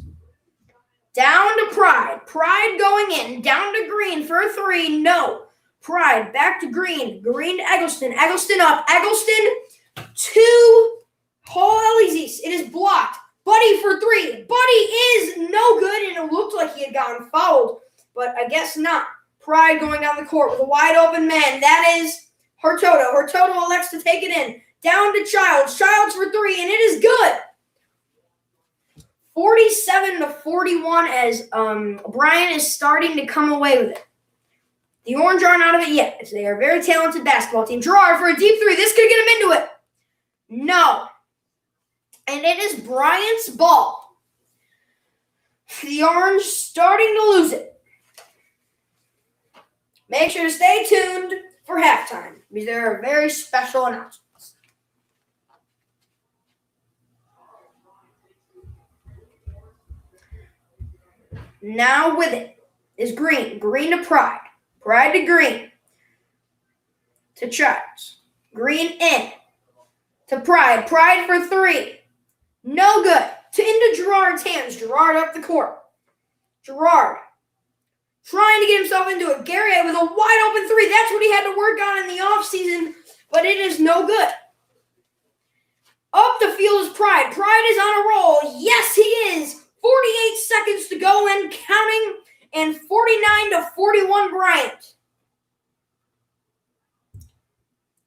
Down to Pride. Pride going in. Down to Green for a 3. No. Pride back to Green. Green to Eggleston. Eggleston up. Eggleston to Paul Elyses. It is blocked. Buddy for 3. Buddy is no good, and it looked like he had gotten fouled, but I guess not. Pride going down the court with a wide open man. That is Hurtado. Hurtado elects to take it in. Down to Childs. Childs for 3, and it is good. 47-41 as Bryant is starting to come away with it. The Orange aren't out of it yet, as they are a very talented basketball team. Gerard for a deep 3. This could get him into it. No. And it is Bryant's ball. The Orange starting to lose it. Make sure to stay tuned for halftime, because there are very special announcements. Now with it is Green. Green to Pride. Pride to Green. To Childs. Green in. To Pride. Pride for 3. No good. Into Gerard's hands. Gerard up the court. Gerard trying to get himself into it. Guerrier with a wide open 3. That's what he had to work on in the offseason, but it is no good. Up the field is Pride. Pride is on a roll. Yes, he is. 48 seconds to go and counting, and 49-41 Bryant.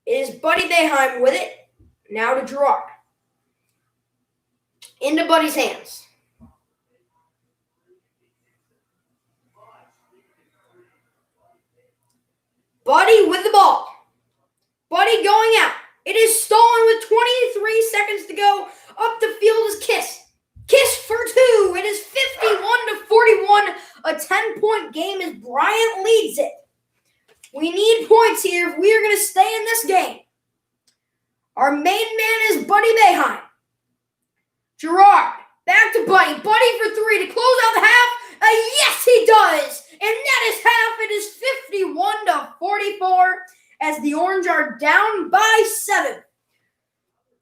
It is Buddy Boeheim with it. Now to Gerard. Into Buddy's hands. Buddy with the ball. Buddy going out. It is stolen with 23 seconds to go. Up the field is Kiss. Kiss for 2. It is 51-41. A 10-point game as Bryant leads it. We need points here if we are going to stay in this game. Our main man is Buddy Boeheim. Gerard, back to Buddy. Buddy for 3 to close out the half. Yes, he does. And that is half. It is 51-44 as the Orange are down by 7.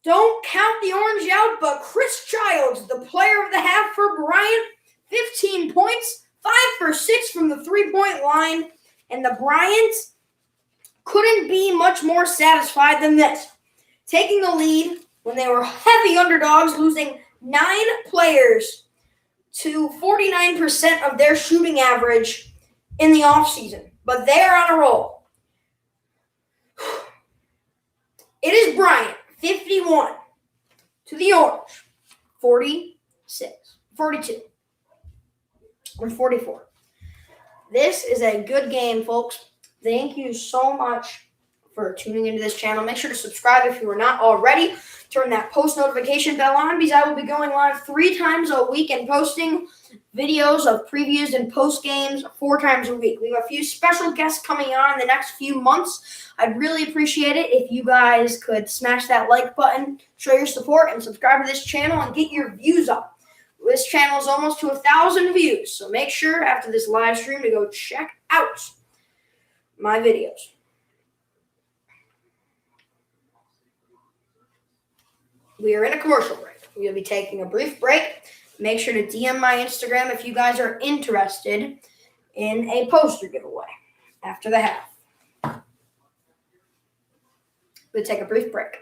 Don't count the Orange out, but Chris Childs, the player of the half for Bryant, 15 points, 5 for 6 from the 3 3-point line, and the Bryants couldn't be much more satisfied than this. Taking the lead when they were heavy underdogs, losing 9 players to 49% of their shooting average in the offseason. But they are on a roll. It is Bryant, 51, to the Orange, 42, or 44. This is a good game, folks. Thank you so much for tuning into this channel. Make sure to subscribe if you are not already. Turn that post notification bell on because I will be going live 3 times a week and posting videos of previews and post games 4 times a week. We have a few special guests coming on in the next few months. I'd really appreciate it if you guys could smash that like button, show your support, and subscribe to this channel and get your views up. This channel is almost to 1,000 views, so make sure after this live stream to go check out my videos. We are in a commercial break. We will be taking a brief break. Make sure to DM my Instagram if you guys are interested in a poster giveaway after the half. We'll take a brief break.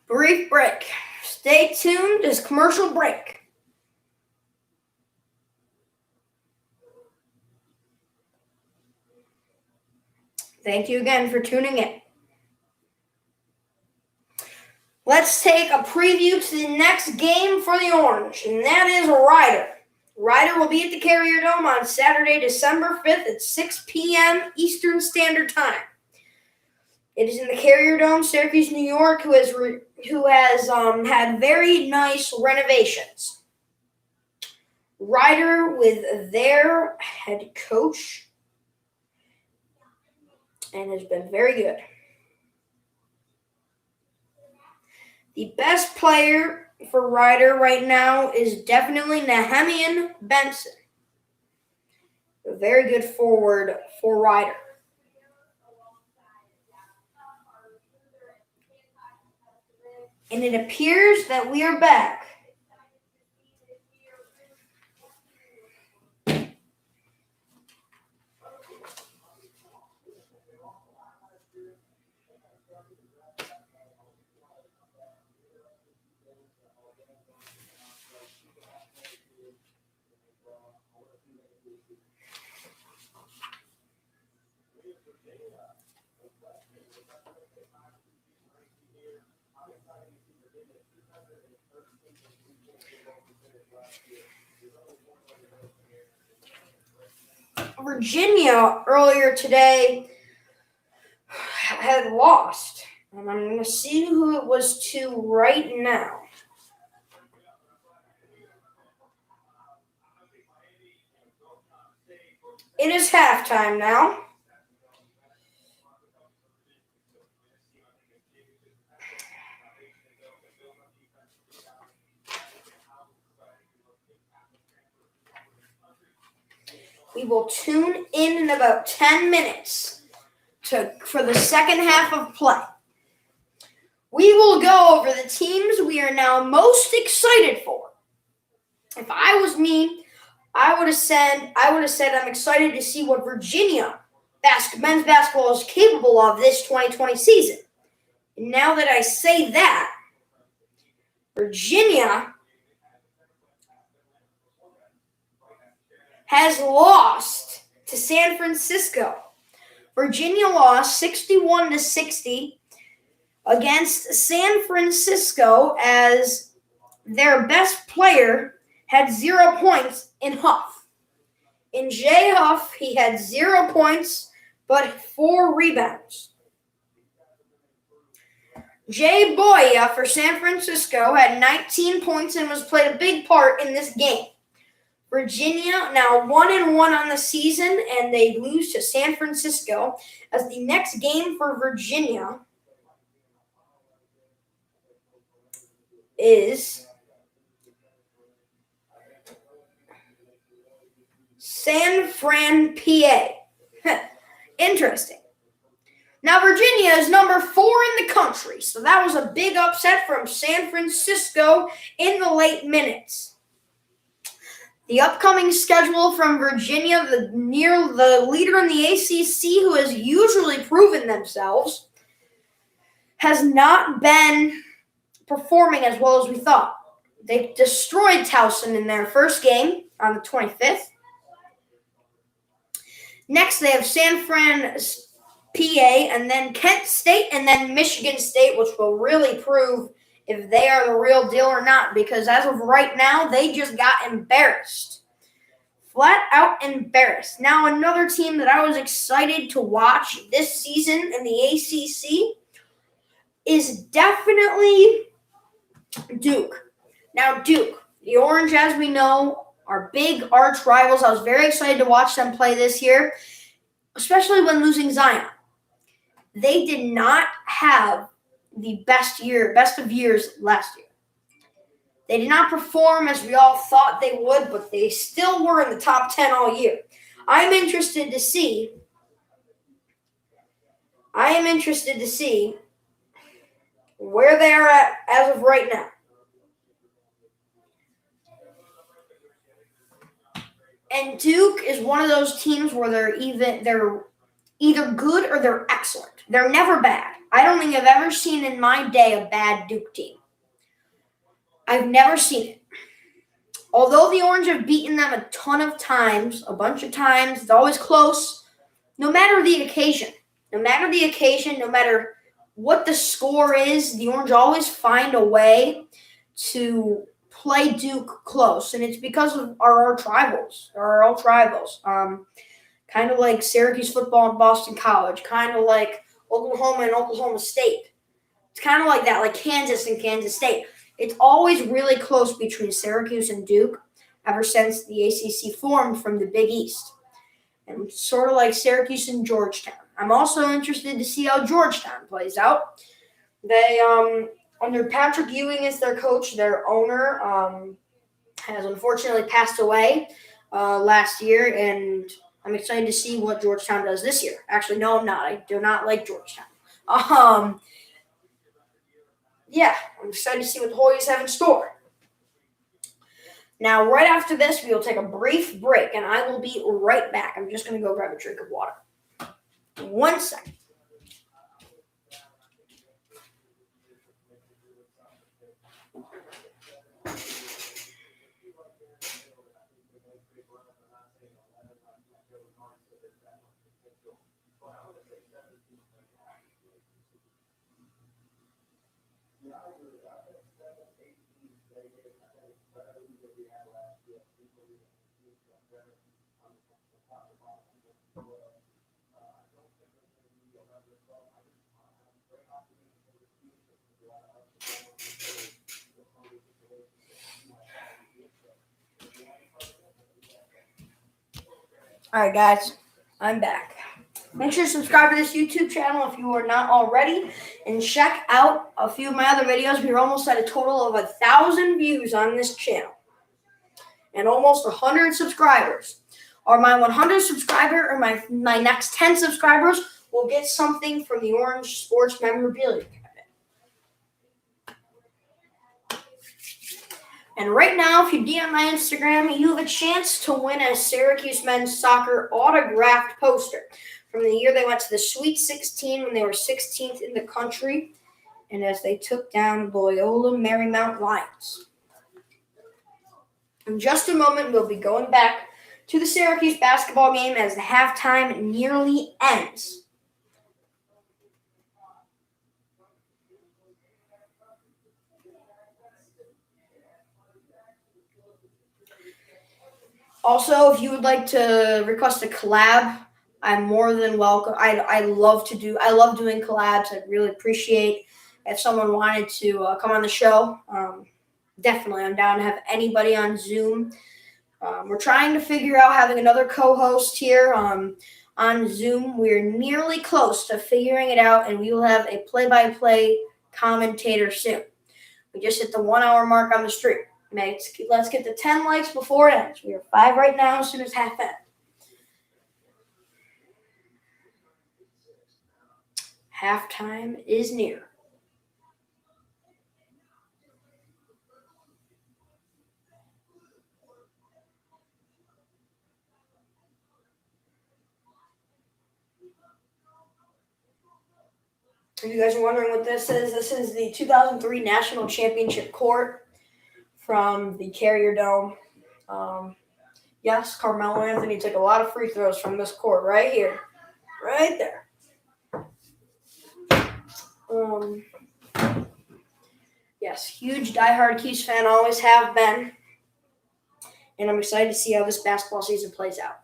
Brief break. Stay tuned. This commercial break. Thank you again for tuning in. Let's take a preview to the next game for the Orange, and that is Ryder. Ryder will be at the Carrier Dome on Saturday, December 5th at 6 p.m. Eastern Standard Time. It is in the Carrier Dome, Syracuse, New York, who has had very nice renovations. Ryder with their head coach and has been very good. The best player for Ryder right now is definitely Nehemiah Benson. A very good forward for Ryder. And it appears that we are back. Virginia earlier today had lost, and I'm going to see who it was to right now. It is halftime now. We will tune in about 10 minutes for the second half of play. We will go over the teams we are now most excited for. If I was me, I would have said I'm excited to see what Virginia men's basketball is capable of this 2020 season. And now that I say that, Virginia has lost to San Francisco. Virginia lost 61-60 against San Francisco as their best player had 0 points in Huff. In Jay Huff, he had 0 points but 4 rebounds. Jay Boya for San Francisco had 19 points and was played a big part in this game. Virginia now 1-1 on the season, and they lose to San Francisco. As the next game for Virginia is San Fran, PA. Interesting. Now, Virginia is number 4 in the country, so that was a big upset from San Francisco in the late minutes. The upcoming schedule from Virginia, the leader in the ACC, who has usually proven themselves, has not been performing as well as we thought. They destroyed Towson in their first game on the 25th. Next, they have San Fran, PA, and then Kent State, and then Michigan State, which will really prove if they are the real deal or not, because as of right now, they just got embarrassed. Flat out embarrassed. Now, another team that I was excited to watch this season in the ACC is definitely Duke. Now, Duke, the Orange, as we know, are big arch rivals. I was very excited to watch them play this year, especially when losing Zion. They did not have the best of years last year. They did not perform as we all thought they would, but they still were in the top 10 all year. I am interested to see where they are at as of right now. And Duke is one of those teams where they're either good or they're excellent. They're never bad. I don't think I've ever seen in my day a bad Duke team. I've never seen it. Although the Orange have beaten them a bunch of times, it's always close. No matter the occasion, no matter what the score is, the Orange always find a way to play Duke close. And it's because of our arch rivals. Kind of like Syracuse football and Boston College, kind of like Oklahoma and Oklahoma State. It's kind of like that, like Kansas and Kansas State. It's always really close between Syracuse and Duke ever since the ACC formed from the Big East. And sort of like Syracuse and Georgetown. I'm also interested to see how Georgetown plays out. They, under Patrick Ewing as their coach, their owner has unfortunately passed away last year, and I'm excited to see what Georgetown does this year. Actually, no, I'm not. I do not like Georgetown. Yeah, I'm excited to see what the Hoyas have in store. Now, right after this, we will take a brief break, and I will be right back. I'm just going to go grab a drink of water. 1 second. All right, guys, I'm back. Make sure to subscribe to this YouTube channel if you are not already, and check out a few of my other videos. We're almost at a total of 1,000 views on this channel and almost 100 subscribers. Or my 100 subscriber or my next 10 subscribers will get something from the Orange Sports Memorabilia Cabinet. And right now, if you DM my Instagram, you have a chance to win a Syracuse men's soccer autographed poster from the year they went to the Sweet 16 when they were 16th in the country, and as they took down Loyola Marymount Lions. In just a moment, we'll be going back to the Syracuse basketball game as the halftime nearly ends. Also, if you would like to request a collab, I'm more than welcome. I love doing collabs. I'd really appreciate if someone wanted to come on the show. Definitely, I'm down to have anybody on Zoom We're trying to figure out having another co-host here on Zoom. We're nearly close to figuring it out, and we will have a play-by-play commentator soon. We just hit the 1 hour mark on the stream. Let's get to 10 likes before it ends. We are 5 right now as soon as half ends. Halftime is near. If you guys are wondering what this is the 2003 National Championship court from the Carrier Dome. Yes, Carmelo Anthony took a lot of free throws from this court right here. Right there. Yes, huge diehard Keys fan, always have been. And I'm excited to see how this basketball season plays out.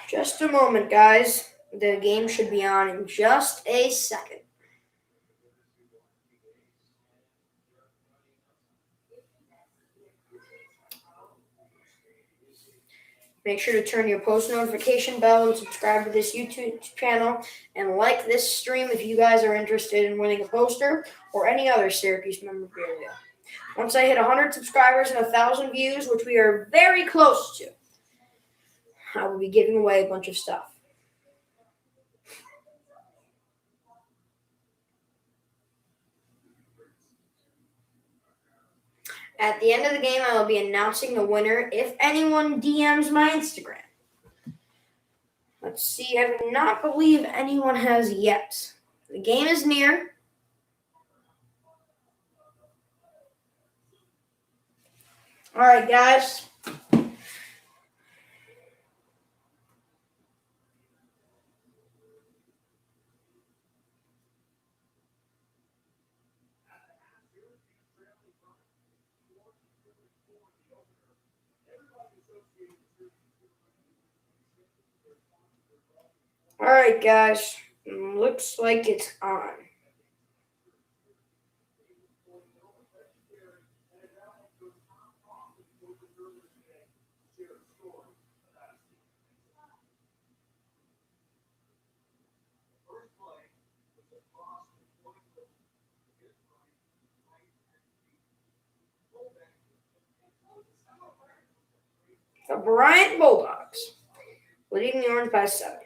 Just a moment, guys. The game should be on in just a second. Make sure to turn your post notification bell and subscribe to this YouTube channel and like this stream if you guys are interested in winning a poster or any other Syracuse memorabilia. Once I hit 100 subscribers and 1,000 views, which we are very close to, I will be giving away a bunch of stuff. At the end of the game, I will be announcing the winner if anyone DMs my Instagram. Let's see. I do not believe anyone has yet. The game is near. All right, guys. All right, guys. Looks like it's on. The Bryant Bulldogs leading the Orange by 7.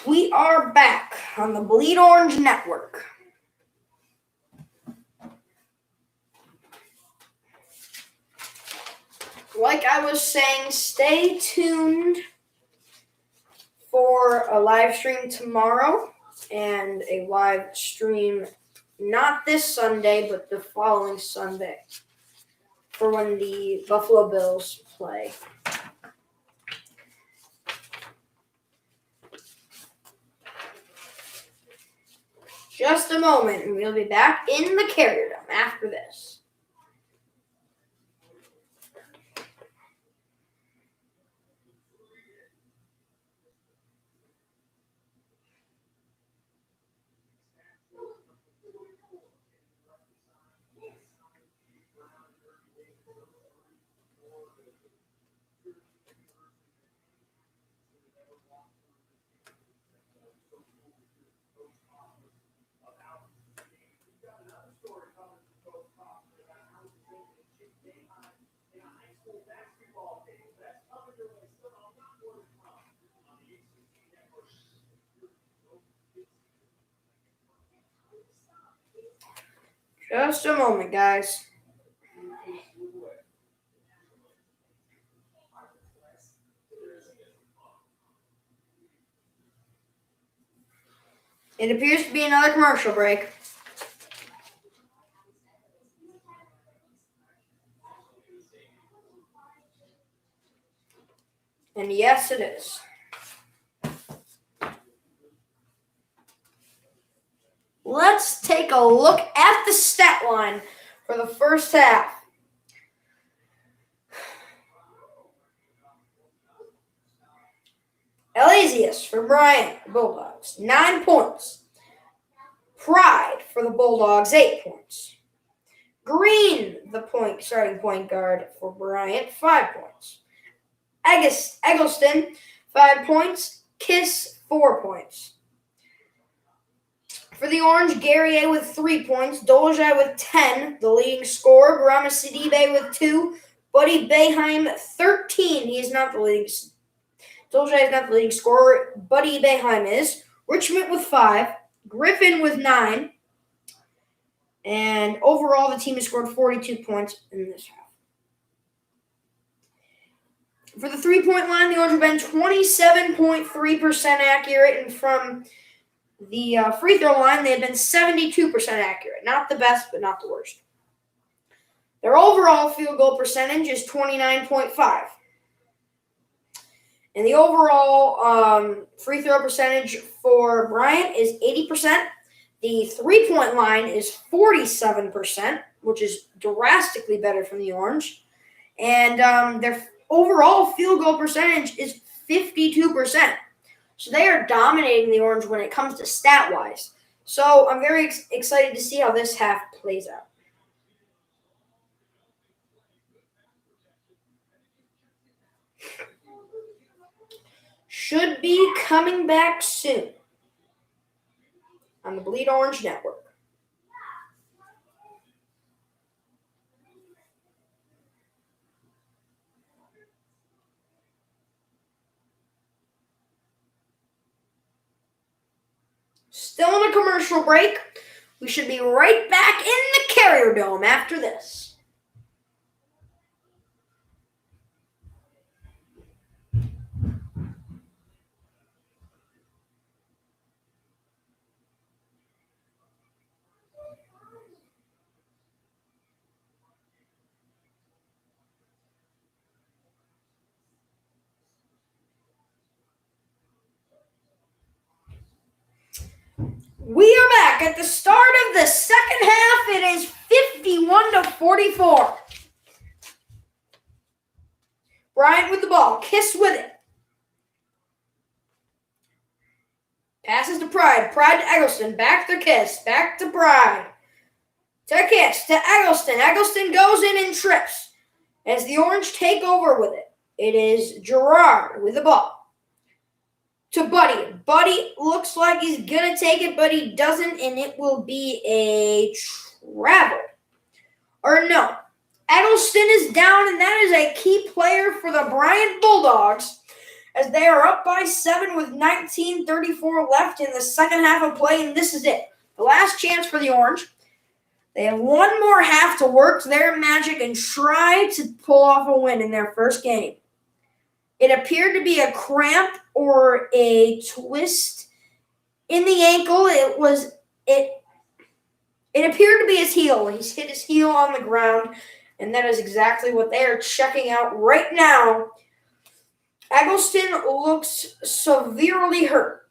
We are back on the Bleed Orange Network. Like I was saying, stay tuned for a live stream tomorrow and a live stream not this Sunday, but the following Sunday for when the Buffalo Bills play. Just a moment, and we'll be back in the Carrier Dome after this. Just a moment, guys. It appears to be another commercial break. And yes, it is. Let's take a look at the stat line for the first half. Elazius for Bryant, Bulldogs, 9 points. Pride for the Bulldogs, 8 points. Green, the starting point guard for Bryant, 5 points. Eggleston, 5 points. Kiss, 4 points. For the Orange, Guerrier with 3 points. Dolezaj with 10, the leading scorer. Barama Sidibe with 2. Buddy Boeheim, 13. He is not the leading Dolezaj is not the leading scorer. Buddy Boeheim is. Richmond with 5. Griffin with 9. And overall, the team has scored 42 points in this half. For the 3-point line, the Orange have been 27.3% accurate. And from the free throw line, they have been 72% accurate. Not the best, but not the worst. Their overall field goal percentage is 29.5. And the overall free throw percentage for Bryant is 80%. The 3-point line is 47%, which is drastically better from the Orange. And their overall field goal percentage is 52%. So they are dominating the Orange when it comes to stat-wise. So I'm very excited to see how this half plays out. Should be coming back soon on the Bleed Orange Network. Still in a commercial break. We should be right back in the Carrier Dome after this. We are back at the start of the second half. It is 51-44. Bryant with the ball. Kiss with it. Passes to Pride. Pride to Eggleston. Back to Kiss. Back to Pride. To Kiss. To Eggleston. Eggleston goes in and trips as the Orange take over with it. It is Gerard with the ball. To Buddy. Buddy looks like he's going to take it, but he doesn't, and it will be a travel. Or no. Eggleston is down, and that is a key player for the Bryant Bulldogs as they are up by 7 with 19:34 left in the second half of play, and this is it. The last chance for the Orange. They have one more half to work their magic and try to pull off a win in their first game. It appeared to be a cramp or a twist in the ankle. It appeared to be his heel. He's hit his heel on the ground, and that is exactly what they are checking out right now. Eggleston looks severely hurt.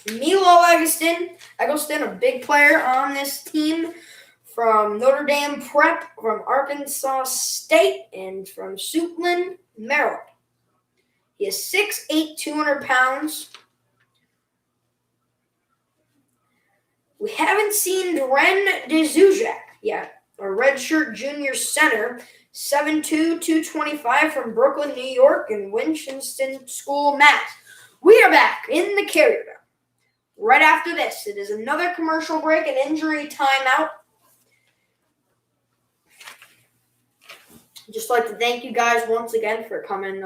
Milo Eggleston, a big player on this team, from Notre Dame Prep, from Arkansas State, and from Suitland, Maryland. He is 6'8", 200 pounds. We haven't seen Ren DeZuzak yet, a redshirt junior center, 7'2", 225 from Brooklyn, New York, and Winchester School, Mass. We are back in the Carrier Dome. Right after this, it is another commercial break and injury timeout. Just like to thank you guys once again for coming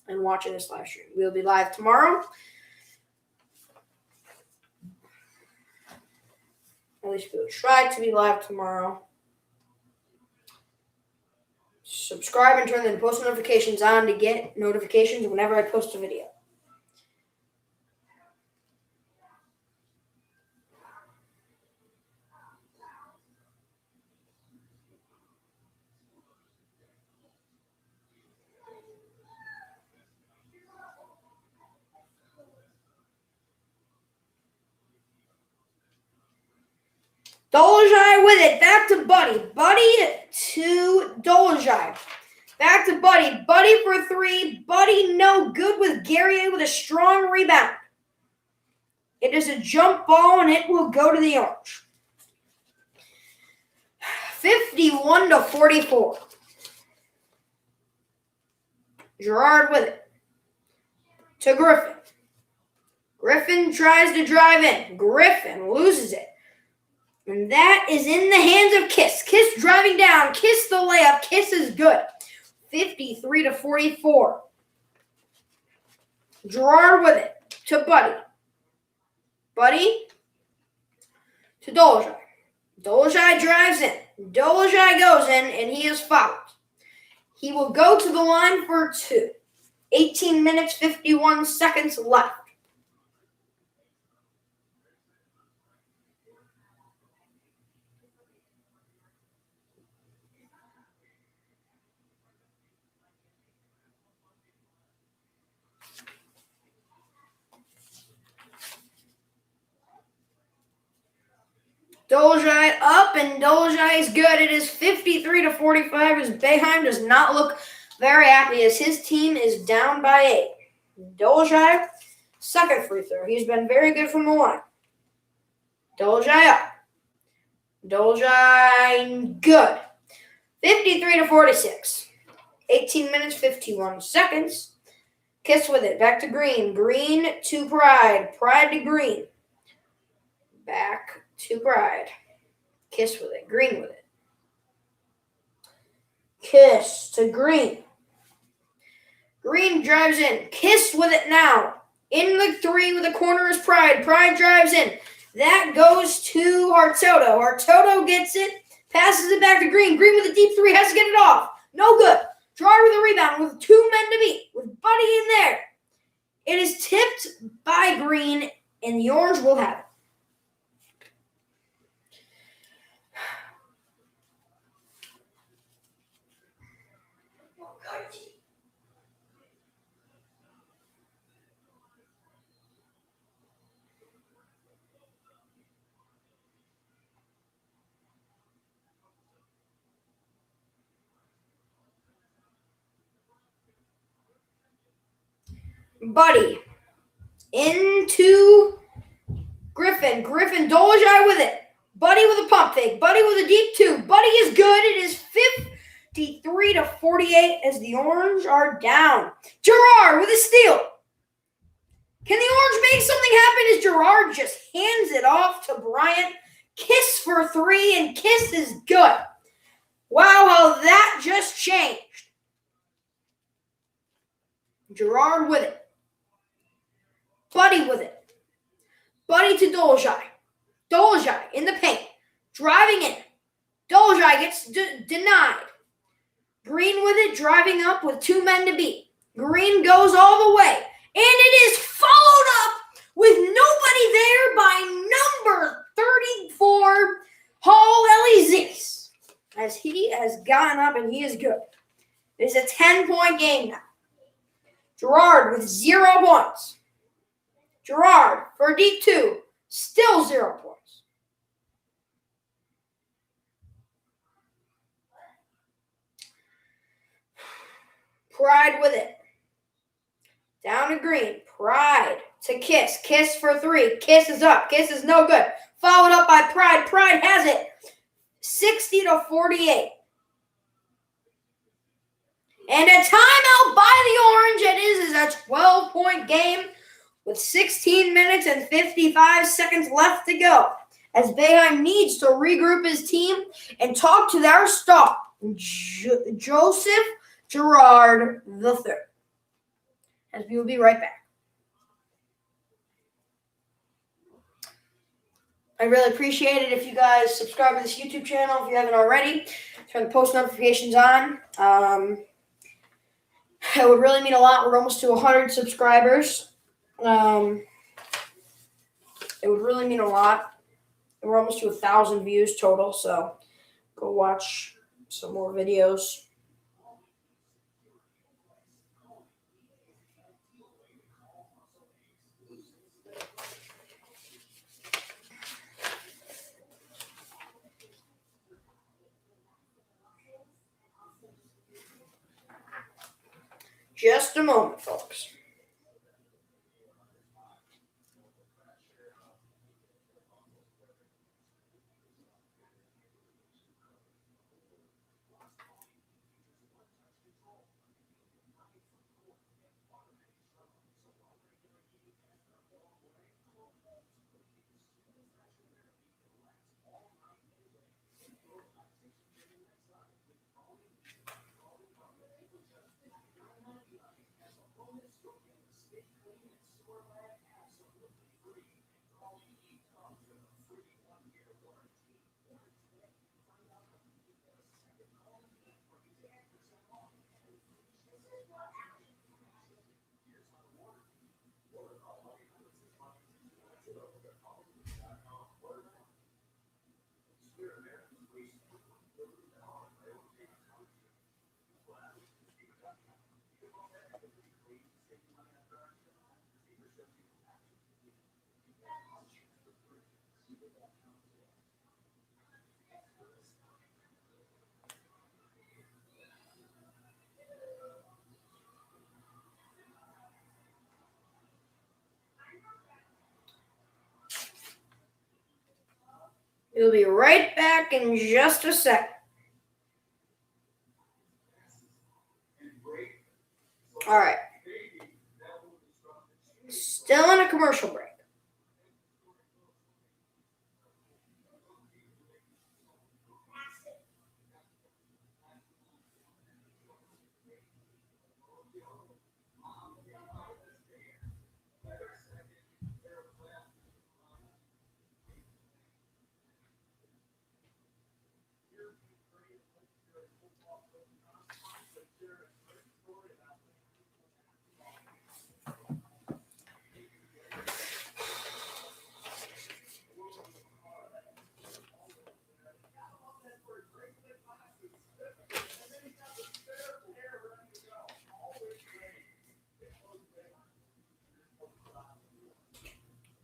and watching this live stream. We'll be live tomorrow. At least we'll try to be live tomorrow. Subscribe and turn the post notifications on to get notifications whenever I post a video. Dolezaj with it. Back to Buddy. Buddy to Dolezaj. Back to Buddy. Buddy for 3. Buddy no good with Guerrier with a strong rebound. It is a jump ball, and it will go to the Orange. 51-44. Gerard with it. To Griffin. Griffin tries to drive in. Griffin loses it. And that is in the hands of Kiss. Kiss driving down. Kiss the layup. Kiss is good. 53-44. Gerard with it. To Buddy. Buddy to Dolezaj. Dolezaj drives in. Dolezaj goes in, and he is fouled. He will go to the line for 2. 18 minutes, 51 seconds left. Dolezaj up, and Dolezaj is good. It is 53-45 as Boeheim does not look very happy as his team is down by 8. Dolezaj, second free throw. He's been very good from the line. Dolezaj up. Dolezaj good. 53-46. 18 minutes, 51 seconds. Kiss with it. Back to Green. Green to Pride. Pride to Green. Back to Pride. Kiss with it. Green with it. Kiss to Green. Green drives in. Kiss with it now. In the 3 with the corner is Pride. Pride drives in. That goes to Hartoto. Hartoto gets it. Passes it back to Green. Green with a deep 3. Has to get it off. No good. Gerard with a rebound with 2 men to beat. With Buddy in there. It is tipped by Green, and the Orange will have it. Buddy into Griffin. Griffin, Dolezaj with it. Buddy with a pump fake. Buddy with a deep 2. Buddy is good. It is 53-48 as the Orange are down. Gerard with a steal. Can the Orange make something happen as Gerard just hands it off to Bryant? Kiss for 3, and Kiss is good. Wow, how that just changed. Gerard with it. Buddy with it. Buddy to Dolezaj. Dolezaj in the paint. Driving in. Dolezaj gets denied. Green with it, driving up with 2 men to beat. Green goes all the way. And it is followed up with nobody there by number 34, Hall Elizis. As he has gotten up and he is good. It is a 10-point game now. Gerard with 0 points. Gerard for a deep 2. Still 0 points. Pride with it. Down to Green. Pride to Kiss. Kiss for 3. Kiss is up. Kiss is no good. Followed up by Pride. Pride has it. 60-48. And a timeout by the Orange. It is a 12-point game with 16 minutes and 55 seconds left to go. As Boeheim needs to regroup his team and talk to their star, Joseph Gerard III. As we will be right back. I really appreciate it if you guys subscribe to this YouTube channel if you haven't already. Turn the post notifications on. It would really mean a lot. We're almost to 100 subscribers. It would really mean a lot. We're almost to 1,000 views total, so go watch some more videos. Just a moment, folks. We'll be right back in just a second. All right. Still in a commercial break.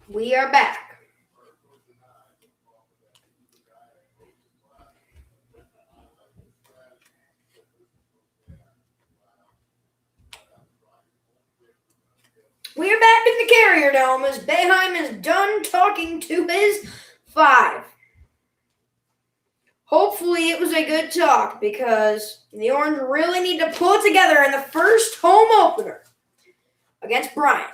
We are back. We are back in the Carrier Dome as Boeheim is done talking to his 5. Hopefully it was a good talk because the Orange really need to pull it together in the first home opener against Bryant.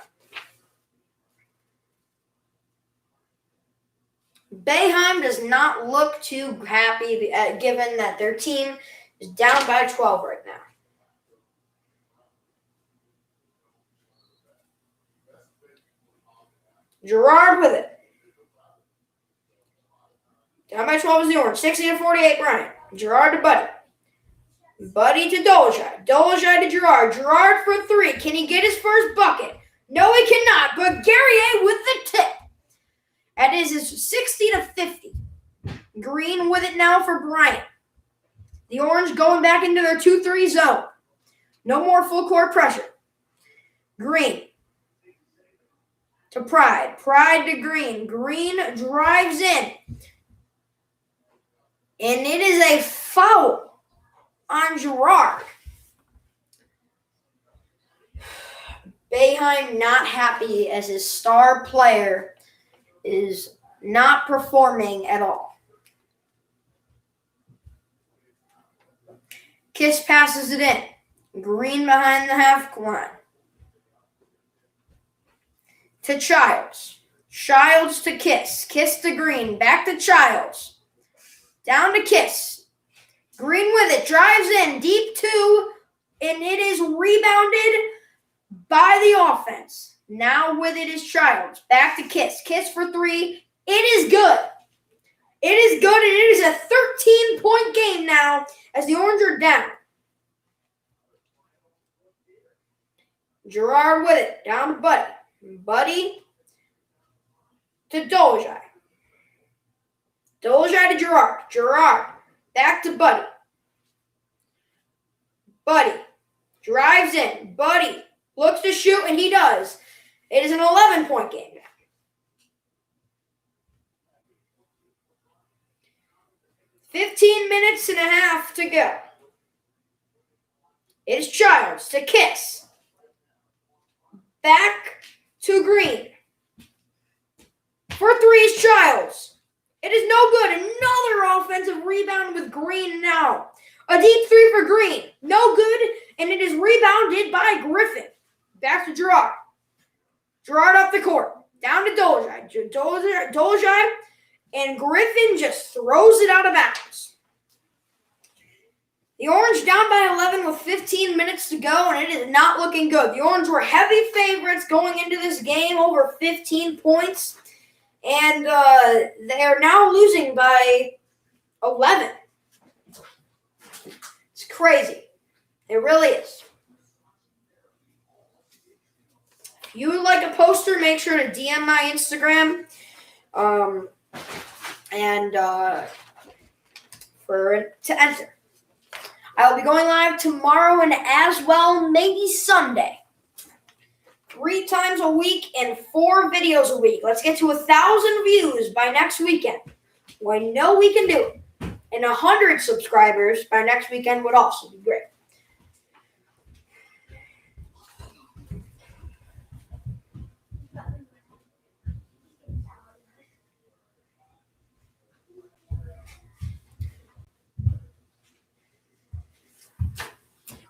Boeheim does not look too happy given that their team is down by 12 right now. Girard with it. Down by 12 is the Orange. 60-48 Bryant. Girard to Buddy. Buddy to Dolezaj. Dolezaj to Girard. Girard for 3. Can he get his first bucket? No, he cannot. But Guerrier with the tip. That is his 60-50. Green with it now for Bryant. The Orange going back into their 2-3 zone. No more full court pressure. Green to Pride. Pride to Green. Green drives in. And it is a foul on Girard. Boeheim not happy as his star player is not performing at all. Kiss passes it in. Green behind the half line. To Childs. Childs to Kiss. Kiss to Green. Back to Childs. Down to Kiss. Green with it. Drives in. Deep 2. And it is rebounded by the offense. Now with it is Childs. Back to Kiss. Kiss for 3. It is good. It is good. And it is a 13-point game now as the Orange are down. Girard with it. Down to Buddy. Buddy to Dolezaj. Dolezaj to Girard. Girard back to Buddy. Buddy drives in. Buddy looks to shoot, and he does. It is an 11-point game. 15 minutes and a half to go. It is Childs to Kiss. Back to Green. For three is Childs. It is no good. Another offensive rebound with Green now. A deep three for Green. No good, and it is rebounded by Griffin. Back to Gerard. Gerard up the court. Down to Dolezaj. And Griffin just throws it out of bounds. The Orange down by 11 with 15 minutes to go, and it is not looking good. The Orange were heavy favorites going into this game, over 15 points. And they are now losing by 11. It's crazy. It really is. If you would like a poster, make sure to DM my Instagram. To enter. I will be going live tomorrow and as well, maybe Sunday. 3 times a week and 4 videos a week. Let's get to 1,000 views by next weekend. Well, I know we can do it. And 100 subscribers by next weekend would also be great.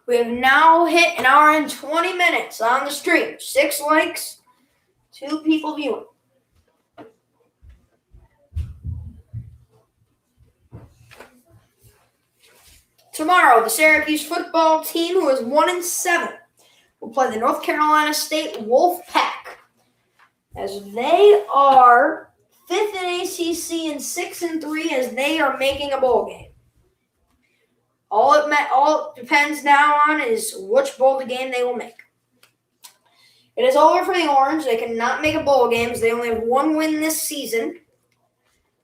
We have now hit an hour and 20 minutes on the stream. 6 likes, 2 people viewing. Tomorrow, the Syracuse football team, who is 1-7, will play the North Carolina State Wolfpack, as they are 5th in ACC and 6-3, as they are making a bowl game. All it depends now on is which bowl game they will make. It is over for the Orange. They cannot make a bowl game, as they only have 1 win this season.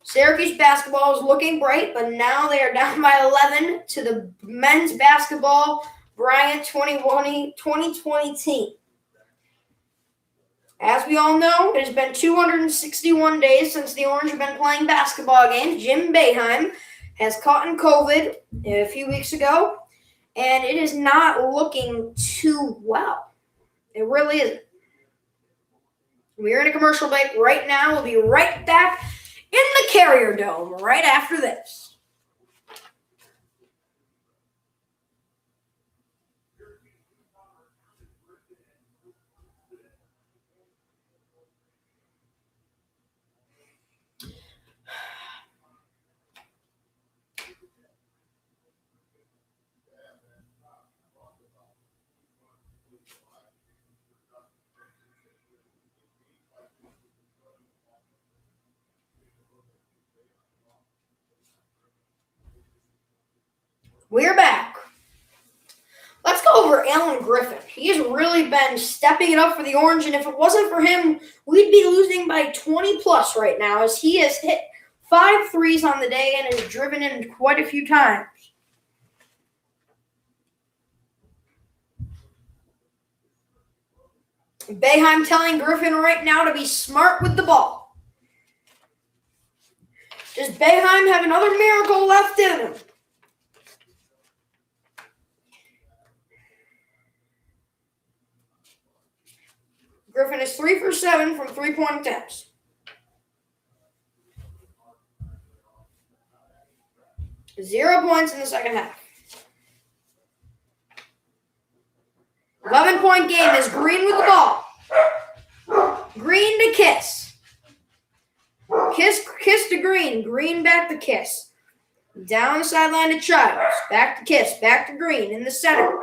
Syracuse basketball is looking bright, but now they are down by 11 to the men's basketball Bryant 2020 team. As we all know, it has been 261 days since the Orange have been playing basketball games. Jim Boeheim has caught in COVID a few weeks ago, and it is not looking too well. It really isn't. We're in a commercial break right now. We'll be right back in the Carrier Dome right after this. We're back. Let's go over Alan Griffin. He's really been stepping it up for the Orange, and if it wasn't for him, we'd be losing by 20-plus right now, as he has hit 5 threes on the day and has driven in quite a few times. Boeheim telling Griffin right now to be smart with the ball. Does Boeheim have another miracle left in him? Griffin is 3 for 7 from 3-point attempts. Zero points in the second half. 11-point game is Green with the ball. Green to Kiss. Kiss to Green. Green back to Kiss. Down the sideline to Childs. Back to Kiss. Back to Green in the center.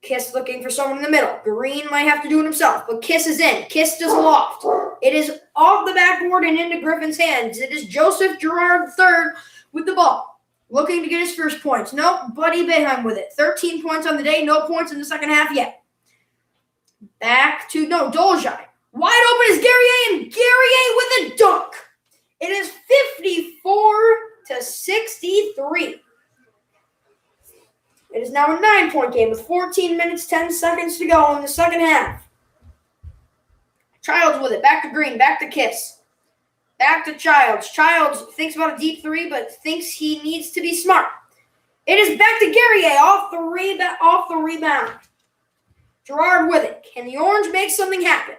Kiss looking for someone in the middle. Green might have to do it himself, but Kiss is in. Kiss does loft. It is off the backboard and into Griffin's hands. It is Joseph Girard III with the ball, looking to get his first points. Nope, Buddy Boeheim with it. 13 points on the day, no points in the second half yet. Back to, Dolezaj. Wide open is Guerrier, and Guerrier with a dunk. It is 54-63. It is now a 9-point game with 14 minutes, 10 seconds to go in the second half. Childs with it. Back to Green. Back to Kiss. Back to Childs. Childs thinks about a deep 3, but thinks he needs to be smart. It is back to Guerrier off the rebound. Gerard with it. Can the Orange make something happen?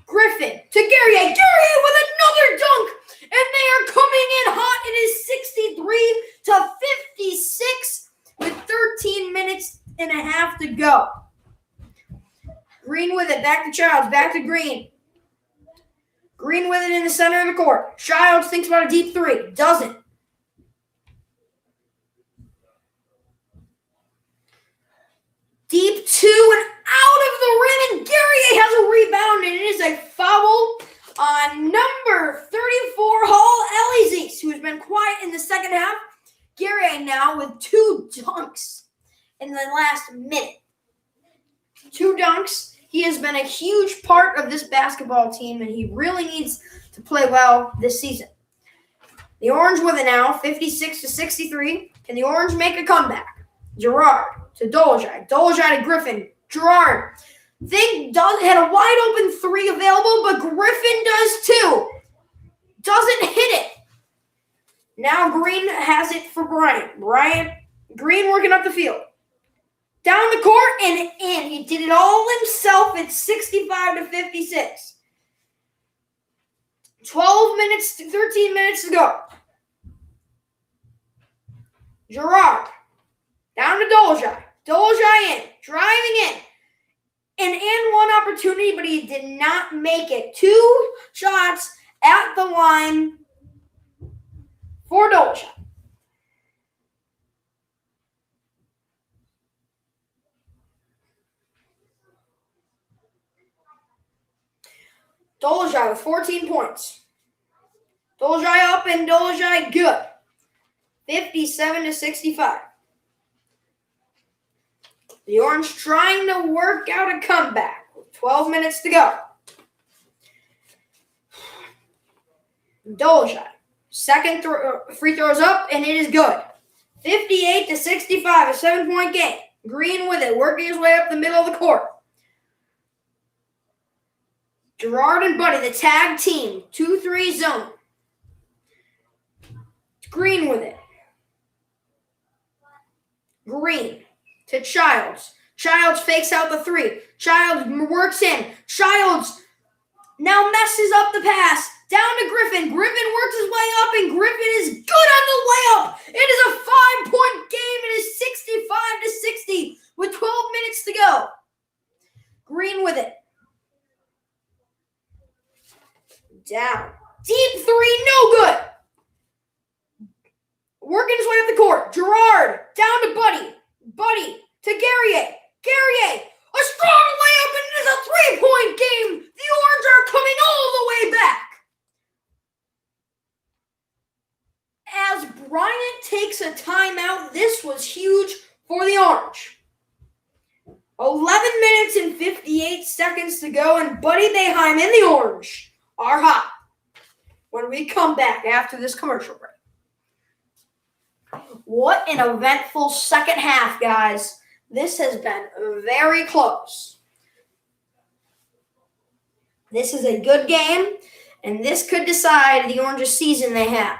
Griffin to Guerrier. Guerrier with another dunk. And they are coming in hot. It is 63-56 with 13 minutes and a half to go. Green with it. Back to Childs. Back to Green. Green with it in the center of the court. Childs thinks about a deep three. Doesn't. Deep two and out of the rim. And Guerrier has a rebound. And it is a foul on number 34, Hall Elizes, who's been quiet in the second half. Guerrier now with 2 dunks in the last minute. 2 dunks. He has been a huge part of this basketball team, and he really needs to play well this season. The Orange with it now, 56-63. Can the Orange make a comeback? Gerard to Dolezaj. Dolezaj to Griffin. Gerard had a wide open 3 available, but Griffin does too. Doesn't hit it. Now Green has it for Bryant. Green working up the field. Down the court and in. He did it all himself at 65-56. 13 minutes to go. Gerard. Down to Dolezaj. Dolezaj in. Driving in. And one opportunity, but he did not make it. 2 shots at the line for Dolezaj. Dolezaj with 14 points. Dolezaj up and Dolezaj good. 57-65. The Orange trying to work out a comeback with 12 minutes to go. Dolezaj. Second free throws up, and it is good. 58-65, a 7-point game. Green with it, working his way up the middle of the court. Gerard and Buddy, the tag team, 2-3 zone. Green with it. Green to Childs. Childs fakes out the 3. Childs works in. Childs now messes up the pass. Down to Griffin. Griffin works his way up, and Griffin is good on the layup. It is a 5-point game. It is 65-60 with 12 minutes to go. Green with it. Down. Deep 3, no good. Working his way up the court. Gerard down to Buddy. Buddy to Guerrier. Guerrier, a strong layup, and it is a 3-point game. The Orange are coming all the way back. As Bryant takes a timeout, this was huge for the Orange. 11 minutes and 58 seconds to go, and Buddy Boeheim and the Orange are hot when we come back after this commercial break. What an eventful second half, guys. This has been very close. This is a good game, and this could decide the Orange's season they have.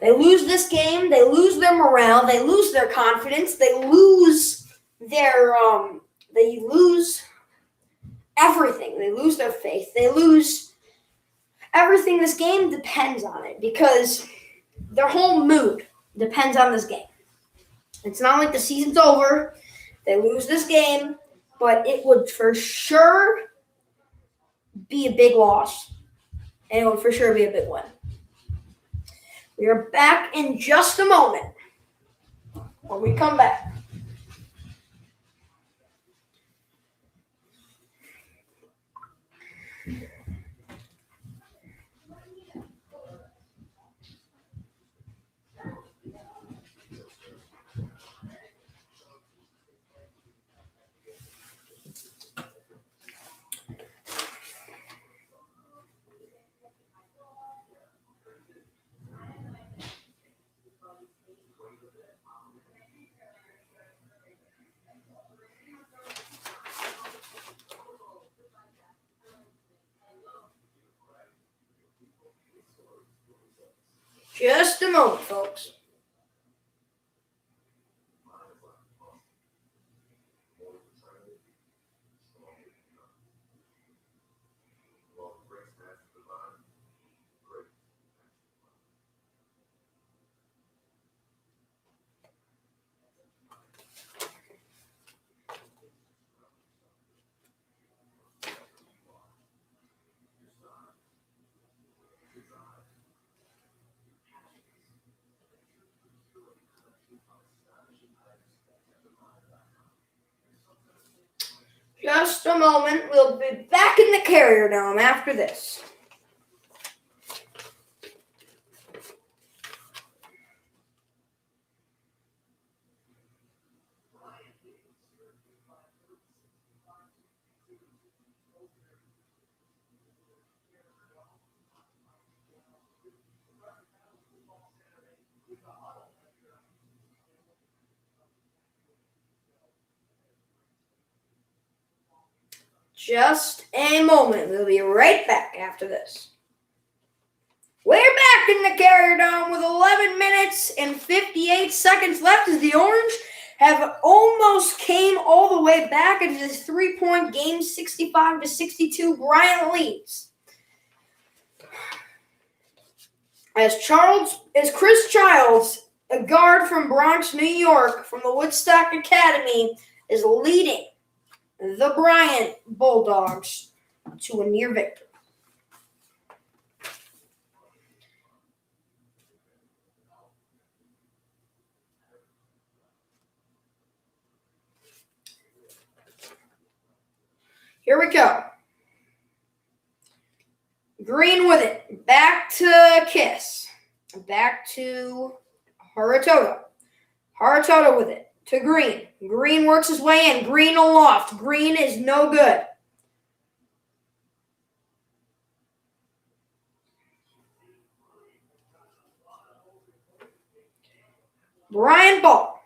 They lose this game, they lose their morale, they lose their confidence, they lose everything. They lose their faith. They lose everything. This game depends on it because their whole mood depends on this game. It's not like the season's over. They lose this game, but it would for sure be a big loss, and it would for sure be a big win. We are back in just a moment when we come back. Just a moment, folks. Just a moment. We'll be back in the Carrier Dome after this. Just a moment. We'll be right back after this. We're back in the Carrier Dome with 11 minutes and 58 seconds left as the Orange have almost came all the way back into this 3-point game, 65-62. Bryant leads. As Chris Childs, a guard from Bronx, New York, from the Woodstock Academy, is leading the Bryant Bulldogs to a near victory. Here we go. Green with it. Back to Kiss. Back to Haratoto. Haratoto with it. To Green. Green works his way in. Green aloft. Green is no good. Bryant ball.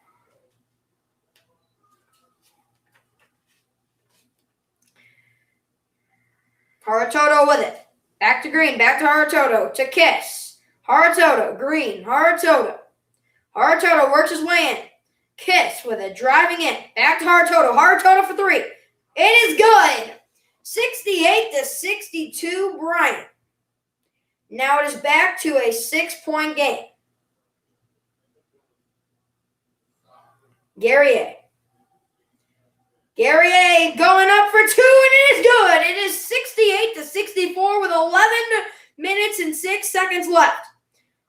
Haratoto with it. Back to Green. Back to Haratoto. To Kiss. Haratoto. Green. Haratoto. Haratoto works his way in. Kiss with it. Driving in. Back to Haratoto. Haratoto for three. It is good. 68-62 Bryant. Now it is back to a 6-point game. Guerrier. Guerrier going up for two, and it is good. It is 68-64 with 11 minutes and 6 seconds left.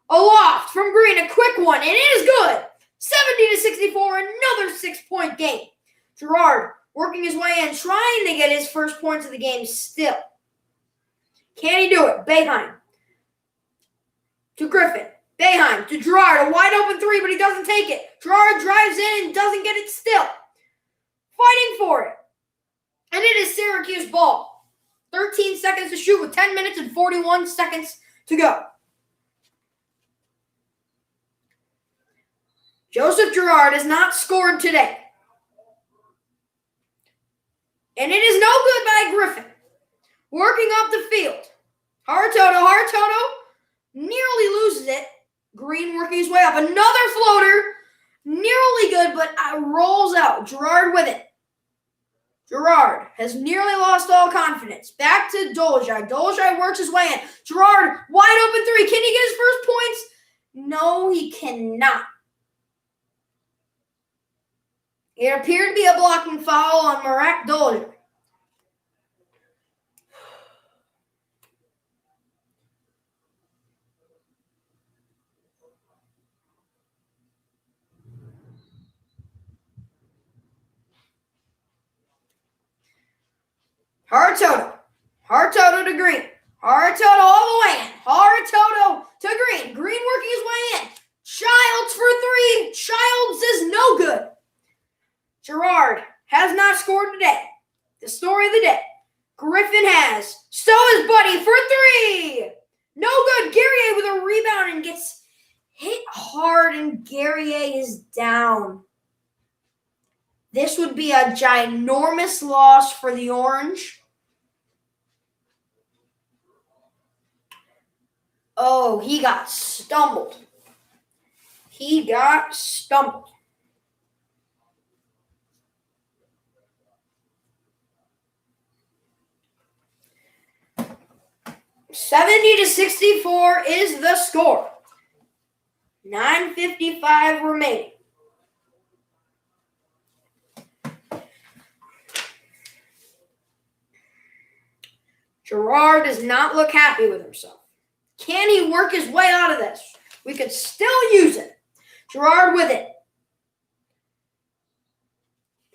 Aloft from Green, a quick one, and it is good. 70-64, another 6-point game. Gerard working his way in, trying to get his first points of the game still. Can he do it? Boeheim to Griffin. Boeheim to Gerard, a wide open three, but he doesn't take it. Gerard drives in and doesn't get it still. Fighting for it. And it is Syracuse ball. 13 seconds to shoot with 10 minutes and 41 seconds to go. Joseph Girard has not scored today. And it is no good by Griffin. Working up the field. Haratoto nearly loses it. Green working his way up. Another floater. Nearly good, but rolls out. Girard with it. Girard has nearly lost all confidence. Back to Dolezaj. Dolezaj works his way in. Girard, wide open three. Can he get his first points? No, he cannot. It appeared to be a blocking foul on Marek Dolezaj. Haratoto to Green. Haratoto all the way in. Haratoto to Green. Green working his way in. Childs for three. Childs is no good. Girard has not scored today. The story of the day. Griffin has. So is Buddy for three. No good. Guerrier with a rebound and gets hit hard, and Guerrier is down. This would be a ginormous loss for the Orange. Oh, he got stumbled. He got stumbled. $70-64 is the score. 9:55 remaining. Girard does not look happy with himself. Can he work his way out of this? We could still use it. Girard with it.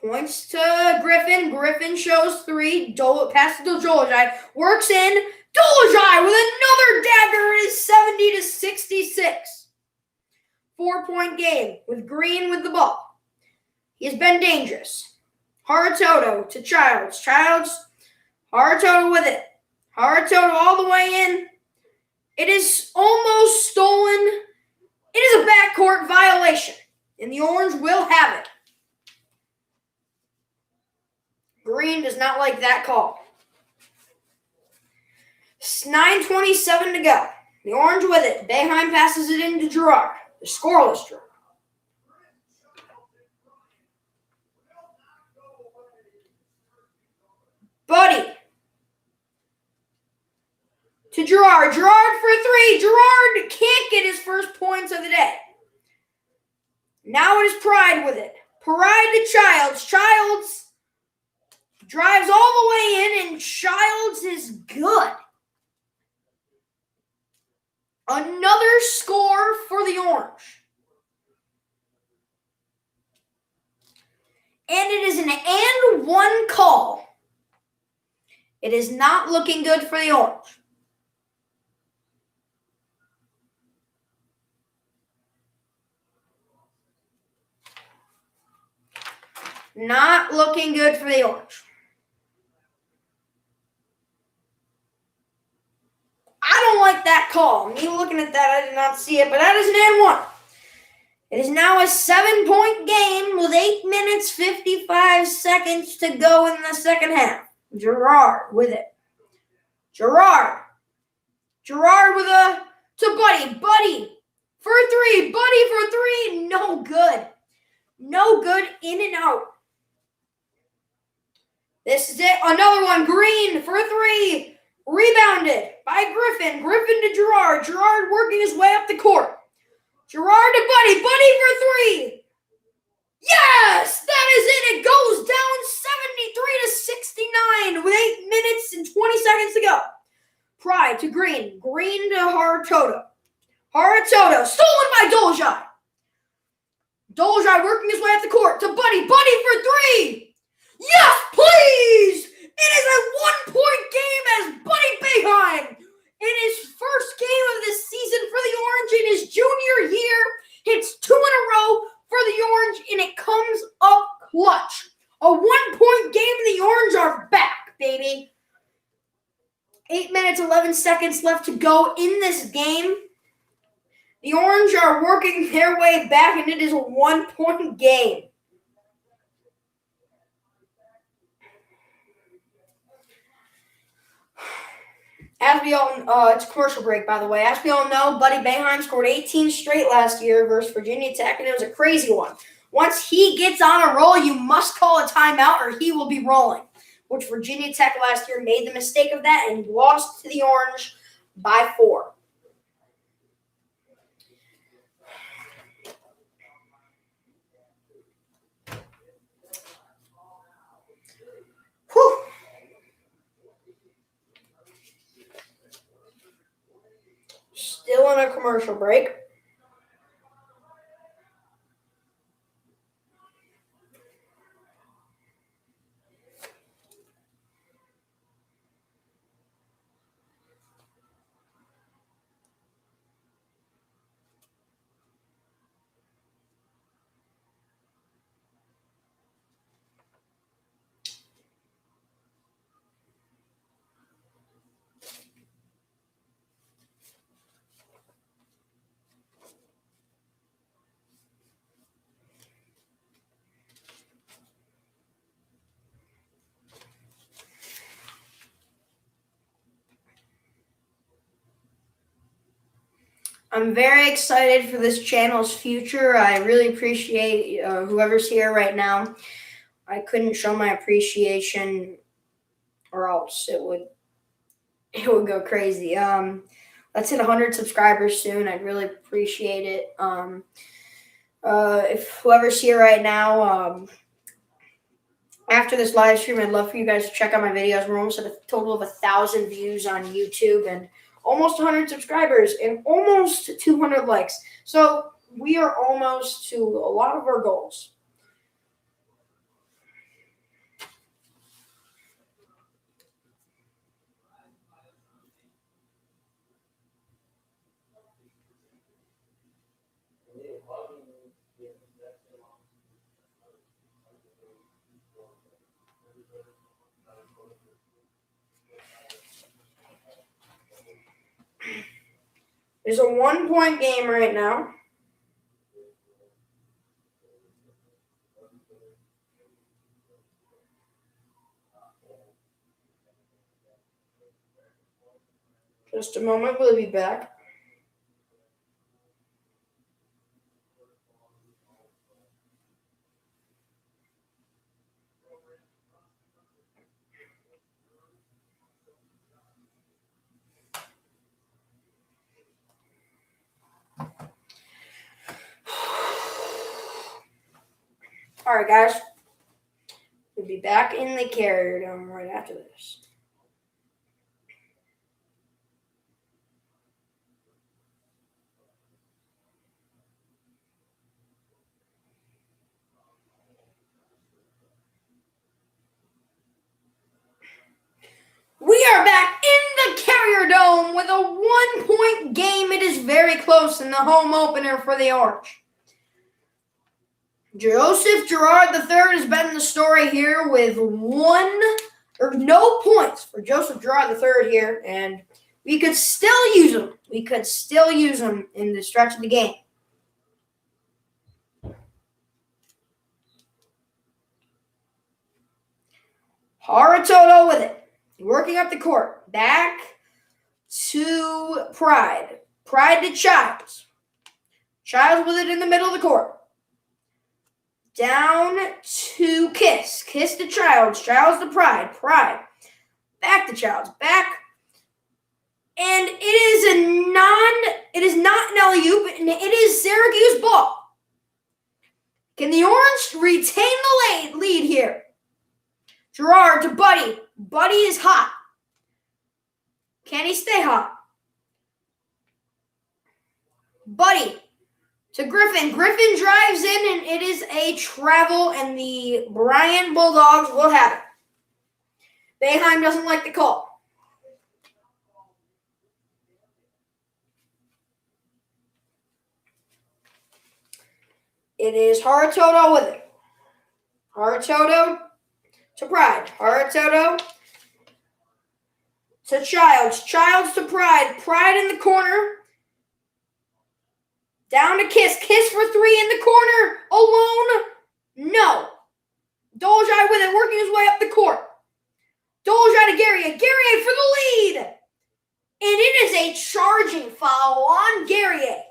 Points to Griffin. Griffin shows 3. Passes to Dolezaj. Works in. Dolezaj with another dagger. It is 70-66. 4-point game with Green with the ball. He has been dangerous. Haratoto to Childs. Childs. Haratoto with it. Haratoto all the way in. It is almost stolen. It is a backcourt violation, and the Orange will have it. Green does not like that call. 9:27 to go. The Orange with it. Boeheim passes it into Girard. The scoreless draw. Buddy. To Girard. Girard for 3. Girard can't get his first points of the day. Now it is Pride with it. Pride to Childs. Childs drives all the way in, and Childs is good. Another score for the Orange. And it is an and one call. It is not looking good for the Orange. Not looking good for the Orange. I don't like that call. Me looking at that, I did not see it, but that is an and one. It is now a 7-point game with 8 minutes, 55 seconds to go in the second half. Girard with it. Girard. Girard with a to Buddy. Buddy for 3. Buddy for 3. No good. No good. In and out. This is it. Another one. Green for 3. Rebounded by Griffin. Griffin to Girard. Girard working his way up the court. Girard to Buddy. Buddy for 3. Yes! That is it. It goes down 73-69 with 8 minutes and 20 seconds to go. Pride to Green. Green to Haratoto. Haratoto. Stolen by Dolezaj. Dolezaj working his way up the court to Buddy. Buddy for 3. Yes, please! It is a 1-point game as Buddy Boeheim, in his first game of the season for the Orange in his junior year, hits 2 in a row for the Orange, and it comes up clutch. A 1-point game, the Orange are back, baby. 8 minutes, 11 seconds left to go in this game. The Orange are working their way back, and it is a 1-point game. As we all it's a commercial break, by the way. As we all know, Buddy Boeheim scored 18 straight last year versus Virginia Tech, and it was a crazy one. Once he gets on a roll, you must call a timeout or he will be rolling, which Virginia Tech last year made the mistake of that and lost to the Orange by 4. Whew. Still in a commercial break. I'm very excited for this channel's future. I really appreciate whoever's here right now. I couldn't show my appreciation or else it would go crazy. Let's hit 100 subscribers soon. I'd really appreciate it. If whoever's here right now, after this live stream, I'd love for you guys to check out my videos. We're almost at a total of 1,000 views on YouTube and almost 100 subscribers and almost 200 likes. So we are almost to a lot of our goals. It's a 1-point game right now. Just a moment, we'll be back. All right, guys. We'll be back in the Carrier Dome right after this. We are back in the Carrier Dome with a 1-point game. It is very close in the home opener for the Orange. Joseph Girard III has been the story here with no points for Joseph Girard III here, and we could still use him. We could still use him in the stretch of the game. Haratoto with it. Working up the court. Back to Pride. Pride to Childs. Childs with it in the middle of the court. Down to Kiss. Kiss to Childs. Childs to Pride. Pride. Back to Childs. Back. And it is not an alley-oop, and it is Syracuse ball. Can the Orange retain the lead here? Girard to Buddy. Buddy is hot. Can he stay hot? Buddy to Griffin. Griffin drives in, and it is a travel, and the Bryant Bulldogs will have it. Boeheim doesn't like the call. It is Haratoto with it. Haratoto to Pride. Haratoto to Childs. Childs to Pride. Pride in the corner. Down to Kiss. Kiss for three in the corner. Alone. No. Dolezaj with it, working his way up the court. Dolezaj to Guerrier. Guerrier for the lead. And it is a charging foul on Guerrier.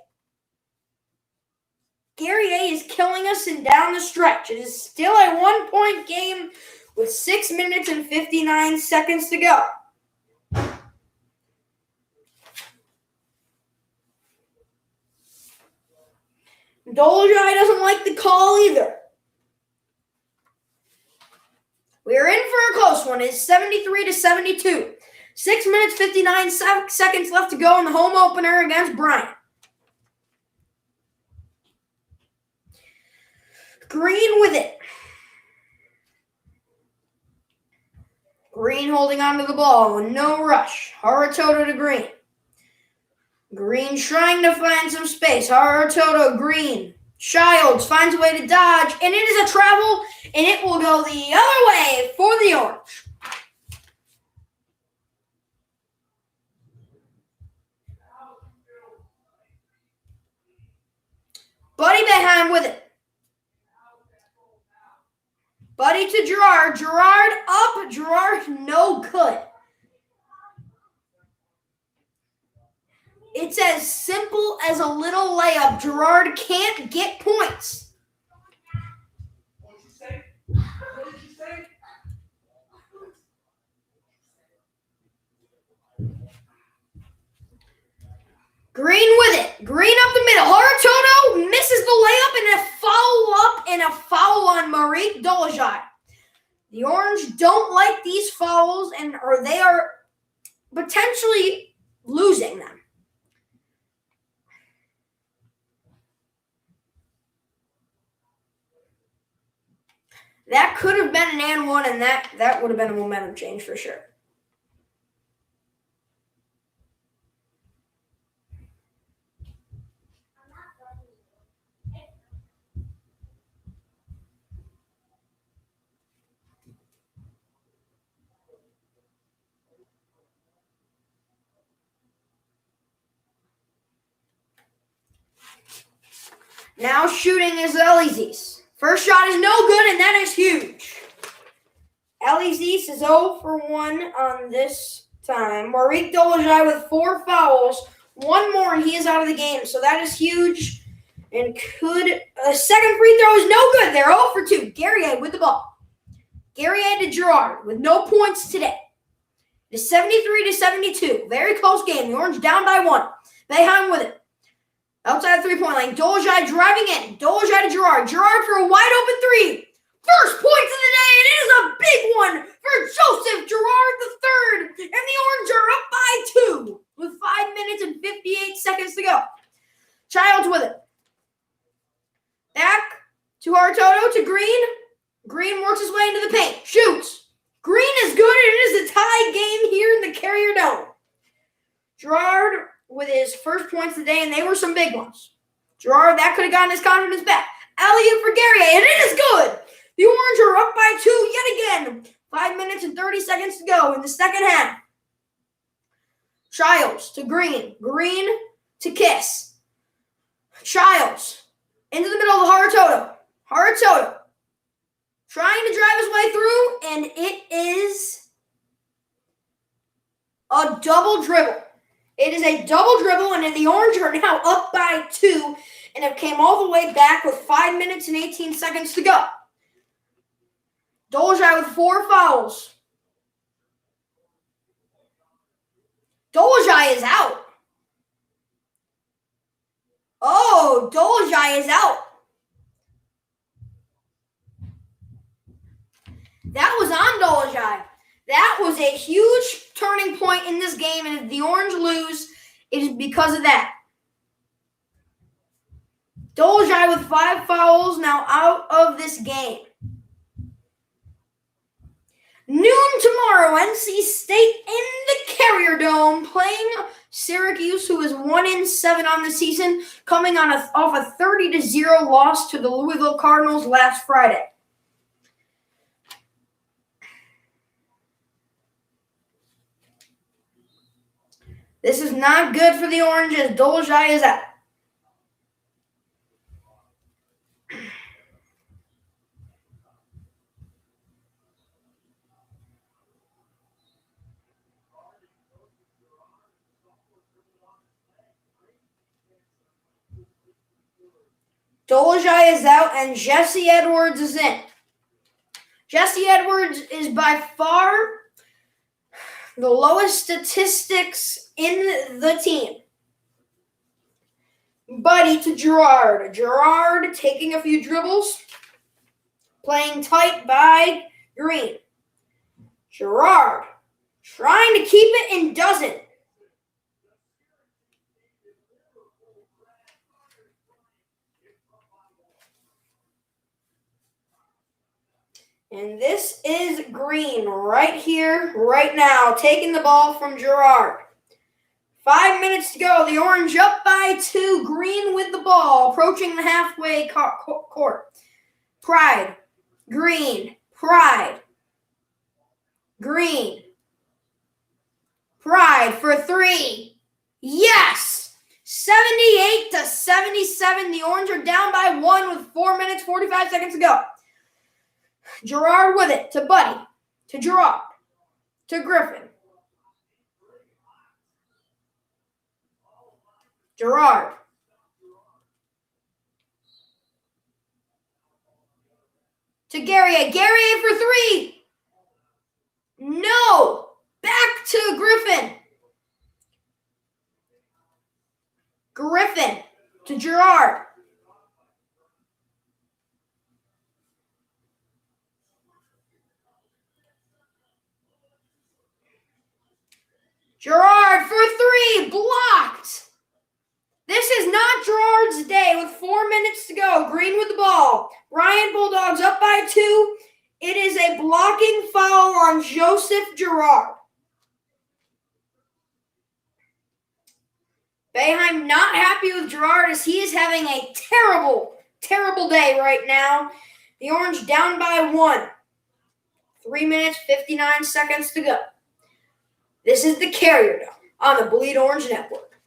Guerrier is killing us and down the stretch. It is still a 1-point game with 6 minutes and 59 seconds to go. Dolezaj doesn't like the call either. We're in for a close one. It's 73-72. 6 minutes, 59 seconds left to go in the home opener against Bryant. Green with it. Green holding onto the ball. No rush. Haratoto to Green. Green trying to find some space. Haratoto, Green. Childs finds a way to dodge, and it is a travel, and it will go the other way for the Orange. Buddy Boeheim with it. Buddy to Girard. Girard up. Girard no good. It's as simple as a little layup. Girard can't get points. What did you say? What did you say? Green with it. Green up the middle. Haratoto misses the layup and a follow-up and a foul on Marique Dolezaj. The Orange don't like these fouls, or they are potentially losing them. That could have been an and one, and that would have been a momentum change for sure. Now shooting is Ellie's. First shot is no good, and that is huge. Ellie's is 0 for 1 on this time. Marique Dolezaj with 4 fouls. One more, and he is out of the game. So that is huge. And a second free throw is no good. They're 0 for 2. Guerrier with the ball. Guerrier to Girard with no points today. It is 73-72. Very close game. The Orange down by 1. Boeheim with it. Outside three-point line. Dolezaj driving in. Dolezaj to Girard. Girard for a wide-open 3. First points of the day. It is a big one for Joseph Girard III. And the Orange are up by 2 with 5 minutes and 58 seconds to go. Childs with it. Back to Hartoto to Green. Green works his way into the paint. Shoots. Green is good, and it is a tie game here in the Carrier Dome. Girard with his first points of the day, and they were some big ones. Girard, that could have gotten his confidence back. Alley-oop for Guerrier, and it is good. The Orange are up by 2 yet again. 5 minutes and 30 seconds to go in the second half. Childs to Green. Green to Kiss. Childs into the middle of Hartoto. Hartoto trying to drive his way through, and it is a double dribble. It is a double dribble, and the Orange are now up by 2 and have came all the way back with 5 minutes and 18 seconds to go. Dolezaj with 4 fouls. Dolezaj is out. Oh, Dolezaj is out. That was on Dolezaj. That was a huge turning point in this game, and if the Orange lose, it is because of that. Dolezaj with 5 fouls now out of this game. Noon tomorrow, NC State in the Carrier Dome playing Syracuse, who is 1-7 on the season, coming off a 30-0 loss to the Louisville Cardinals last Friday. This is not good for the Orange as Dolezaj is out. Dolezaj is out and Jesse Edwards is in. Jesse Edwards is by far the lowest statistics in the team. Buddy to Girard. Girard taking a few dribbles. Playing tight by Green. Girard trying to keep it and doesn't. And this is Green right here, right now, taking the ball from Girard. 5 minutes to go. The Orange up by 2. Green with the ball, approaching the halfway court. Pride. Green. Pride. Green. Pride for 3. Yes! 78-77. The Orange are down by 1 with 4 minutes, 45 seconds to go. Girard with it to Buddy, to Girard, to Griffin. Girard. To Guerrier. Guerrier for 3. No. Back to Griffin. Griffin to Girard. Girard for 3, blocked. This is not Girard's day with 4 minutes to go. Green with the ball. Bryant Bulldogs up by 2. It is a blocking foul on Joseph Girard. Boeheim not happy with Girard as he is having a terrible, terrible day right now. The Orange down by 1. 3 minutes, 59 seconds to go. This is the Carrier Dome on the Bleed Orange Network.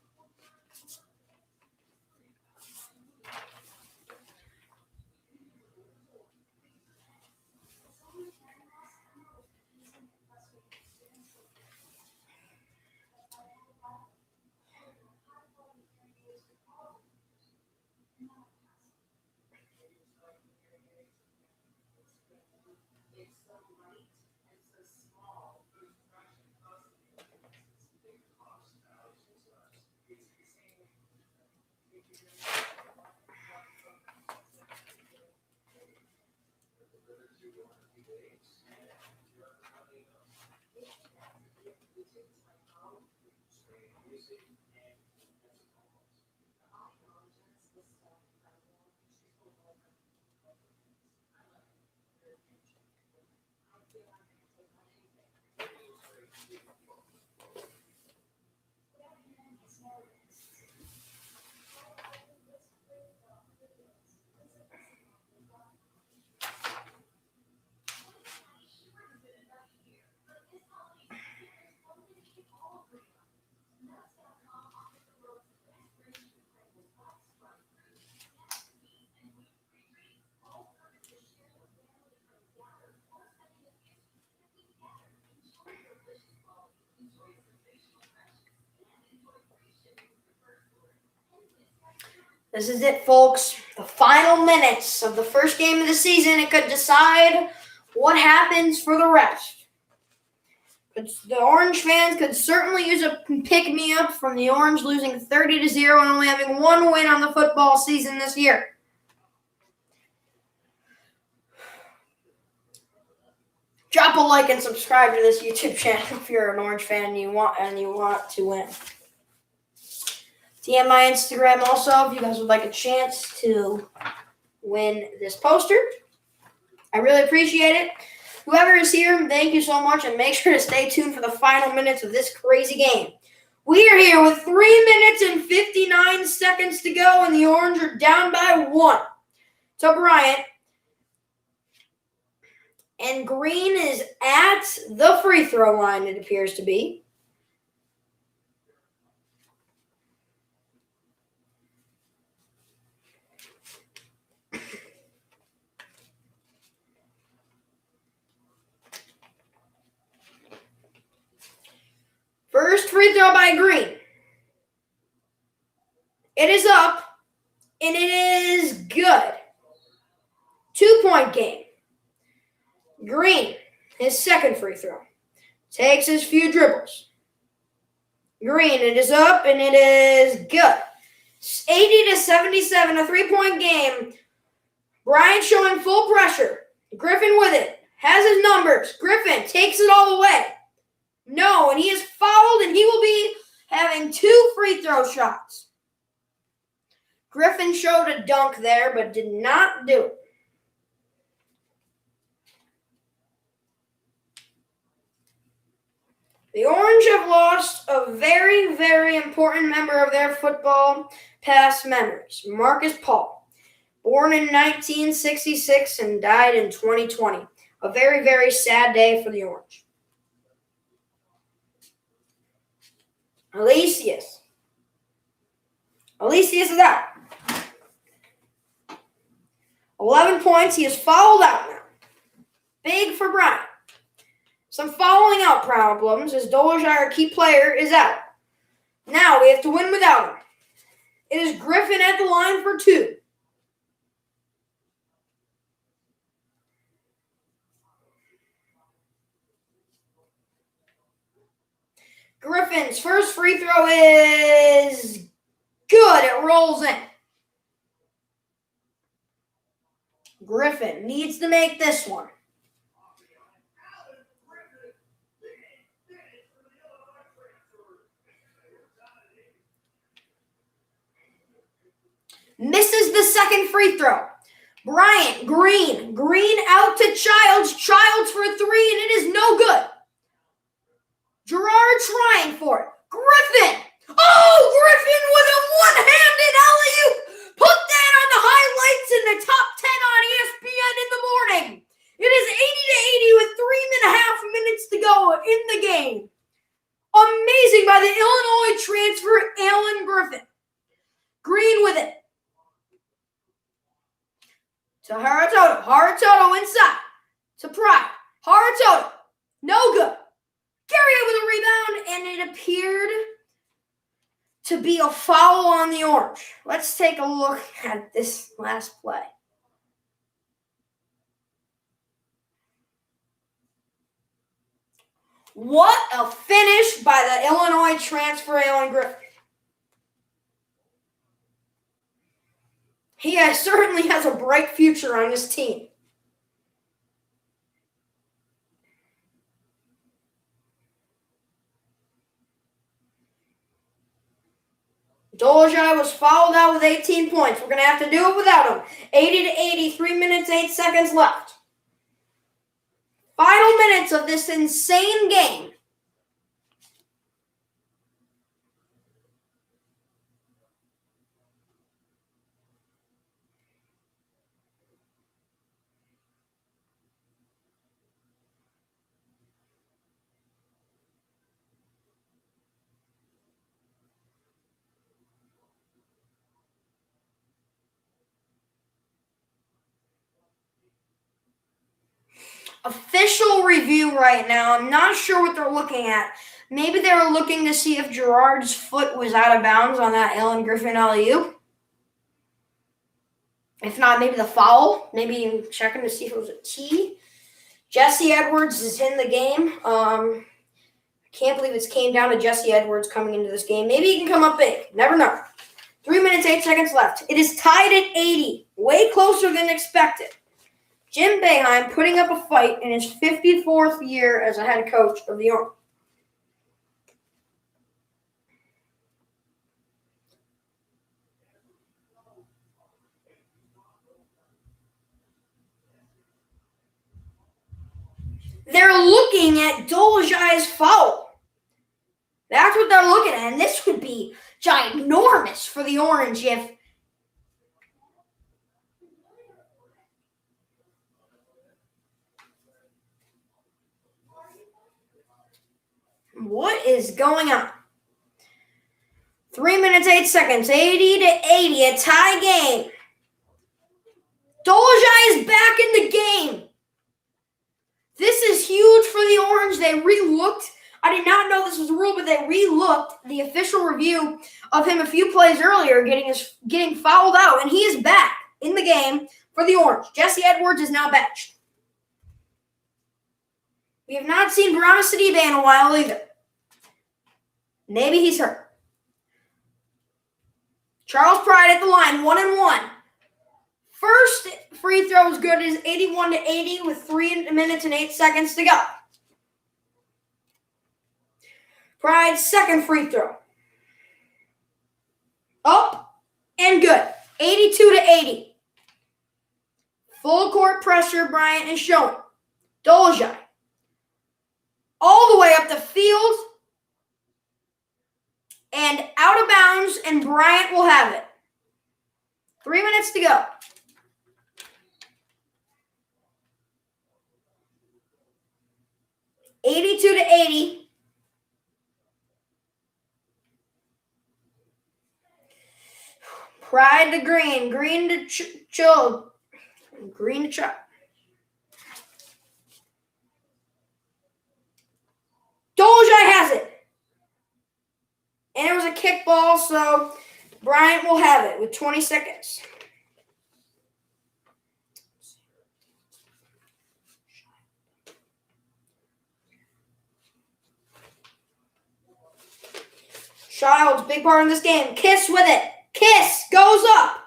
This is it, folks. The final minutes of the first game of the season. It could decide what happens for the rest. The Orange fans could certainly use a pick-me-up from the Orange losing 30-0 and only having one win on the football season this year. Drop a like and subscribe to this YouTube channel if you're an Orange fan and you want to win. DM my Instagram also if you guys would like a chance to win this poster. I really appreciate it. Whoever is here, thank you so much, and make sure to stay tuned for the final minutes of this crazy game. We are here with 3 minutes and 59 seconds to go, and the Orange are down by 1 to Bryant. And Green is at the free throw line, it appears to be. First free throw by Green. It is up, and it is good. 2-point game. Green, his second free throw. Takes his few dribbles. Green, it is up, and it is good. 80-77, a 3-point game. Bryant showing full pressure. Griffin with it. Has his numbers. Griffin takes it all the way. No, and he is fouled, and he will be having 2 free throw shots. Griffin showed a dunk there, but did not do it. The Orange have lost a very, very important member of their football past memories, Marcus Paul, born in 1966 and died in 2020. A very, very sad day for the Orange. Alicius is out. 11 points. He is fouled out now. Big for Bryant. Some fouling out problems as Dolezaj, our key player, is out. Now we have to win without him. It is Griffin at the line for 2. Griffin's first free throw is good. It rolls in. Griffin needs to make this one. Misses the second free throw. Bryant, Green out to Childs for 3, and it is no good. Gerard trying for it. Griffin! Oh, Griffin with a one-handed alley-oop! Put that on the highlights in the top 10 on ESPN in the morning. It is 80-80 with 3.5 minutes to go in the game. Amazing by the Illinois transfer, Alan Griffin. Green with it. To Haratoto inside. To Pride. Haratoto. No good. Gary with a rebound, and it appeared to be a foul on the Orange. Let's take a look at this last play. What a finish by the Illinois transfer, Alan Griffin. He certainly has a bright future on this team. Dolajai was fouled out with 18 points. We're going to have to do it without him. 80-80, 3 minutes, 8 seconds left. Final minutes of this insane game. Official review right now. I'm not sure what they're looking at. Maybe they were looking to see if Gerard's foot was out of bounds on that Ellen Griffin alley-oop. If not, maybe the foul. Maybe checking to see if it was a T. Jesse Edwards is in the game. I can't believe it's came down to Jesse Edwards coming into this game. Maybe he can come up big. Never know. 3 minutes, 8 seconds left. It is tied at 80. Way closer than expected. Jim Boeheim putting up a fight in his 54th year as a head coach of the Orange. They're looking at Dolajai's foul. That's what they're looking at, and this would be ginormous for the Orange if what is going on? 3 minutes, 8 seconds, 80-80, a tie game. Dolajai is back in the game. This is huge for the Orange. They re-looked. I did not know this was a rule, but they re-looked the official review of him a few plays earlier, getting fouled out, and he is back in the game for the Orange. Jesse Edwards is now benched. We have not seen Browna Sidibe in a while either. Maybe he's hurt. Charles Pride at the line, 1-1. First free throw is good. It is 81-80 with 3 minutes and 8 seconds to go. Pride's second free throw. Up and good. 82-80. Full court pressure Bryant is showing. Dolajai. All the way up the field. And out of bounds, and Bryant will have it. 3 minutes to go. $82-80. Pride to Green. Green to Chill. Green to Chuck. Dolajai has it. And it was a kickball, so Bryant will have it with 20 seconds. Childs, big part in this game. Kiss with it. Kiss goes up.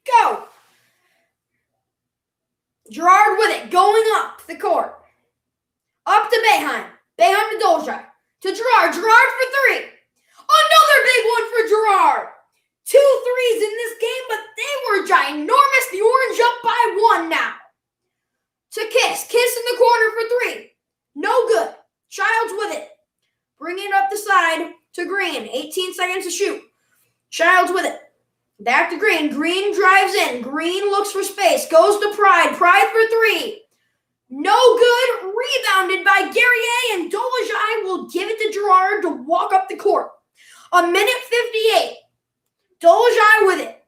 Go. Gerard with it, going up the court. Up to Boeheim. Boeheim to Dolajai. To Gerard. Gerard for 3. Another big one for Gerard. 2 threes in this game, but they were ginormous. The Orange up by 1 now. To Kiss. Kiss in the corner for 3. No good. Childs with it. Bringing it up the side to Green. 18 seconds to shoot. Childs with it. Back to Green. Green drives in. Green looks for space. Goes to Pride. Pride for 3. No good. Rebounded by Guerrier, and Dolajai will give it to Gerard to walk up the court. 1:58. Dolajai with it.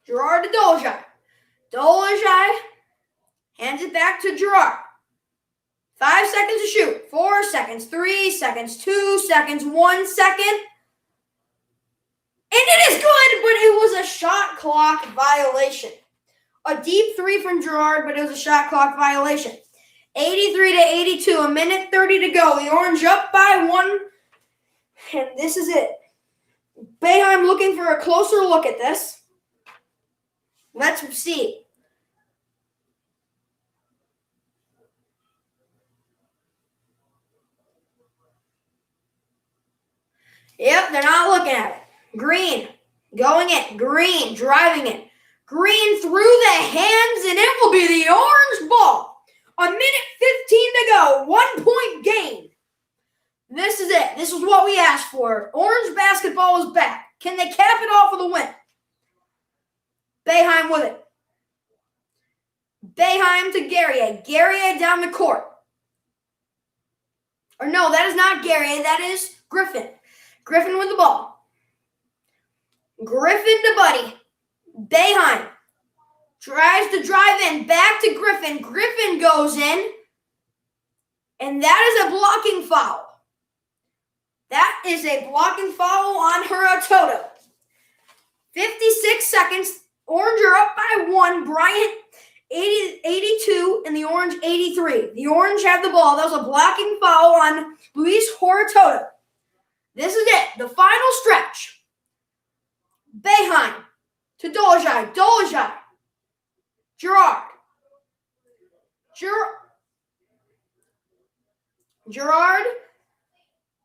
Gerard to Dolajai. Dolajai hands it back to Gerard. 5 seconds to shoot. 4 seconds. 3 seconds. 2 seconds. 1 second. And it is good, but it was a shot clock violation. A deep three from Gerard, but it was a shot clock violation. 83-82, a minute 30 to go. The Orange up by 1, and this is it. Boeheim looking for a closer look at this. Let's see. Yep, they're not looking at it. Green, going in. Green, driving it. Green through the hands, and it will be the Orange ball. A minute 15 to go. 1 point gain. This is it. This is what we asked for. Orange basketball is back. Can they cap it off with a win? Boeheim with it. Boeheim to Guerrier. Guerrier down the court. Or no, that is not Guerrier. That is Griffin. Griffin with the ball. Griffin to Buddy. Boeheim tries to drive in. Back to Griffin. Griffin goes in. And that is a blocking foul. That is a blocking foul on Huratoto. 56 seconds. Orange are up by 1. Bryant 82 and the Orange 83. The Orange have the ball. That was a blocking foul on Luis Huratoto. This is it. The final stretch. Boeheim to Dolezaj. Dolezaj. Gerard. Gerard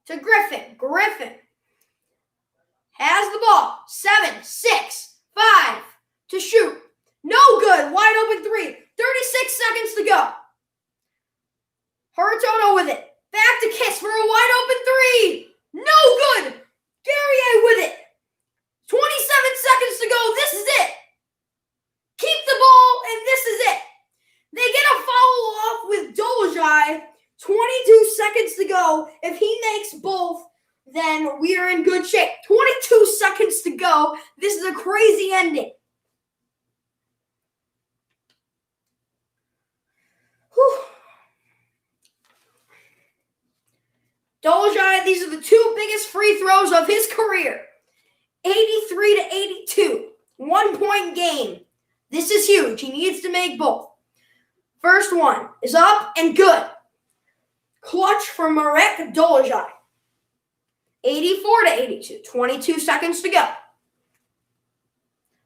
to Griffin. Griffin has the ball. 7, 6, 5 to shoot. No good. Wide open 3. 36 seconds to go. Huratoto with it. Back to Kiss for a wide open 3. No good. Guerrier with it. 27 seconds to go. This is it. Keep the ball, and this is it. They get a foul off with Dolezaj. 22 seconds to go. If he makes both, then we are in good shape. 22 seconds to go. This is a crazy ending. Whew. Dolezaj, these are the 2 biggest free throws of his career. 83-82. 1 point game. This is huge. He needs to make both. First one is up and good. Clutch for Marek Dolezaj. 84-82. 22 seconds to go.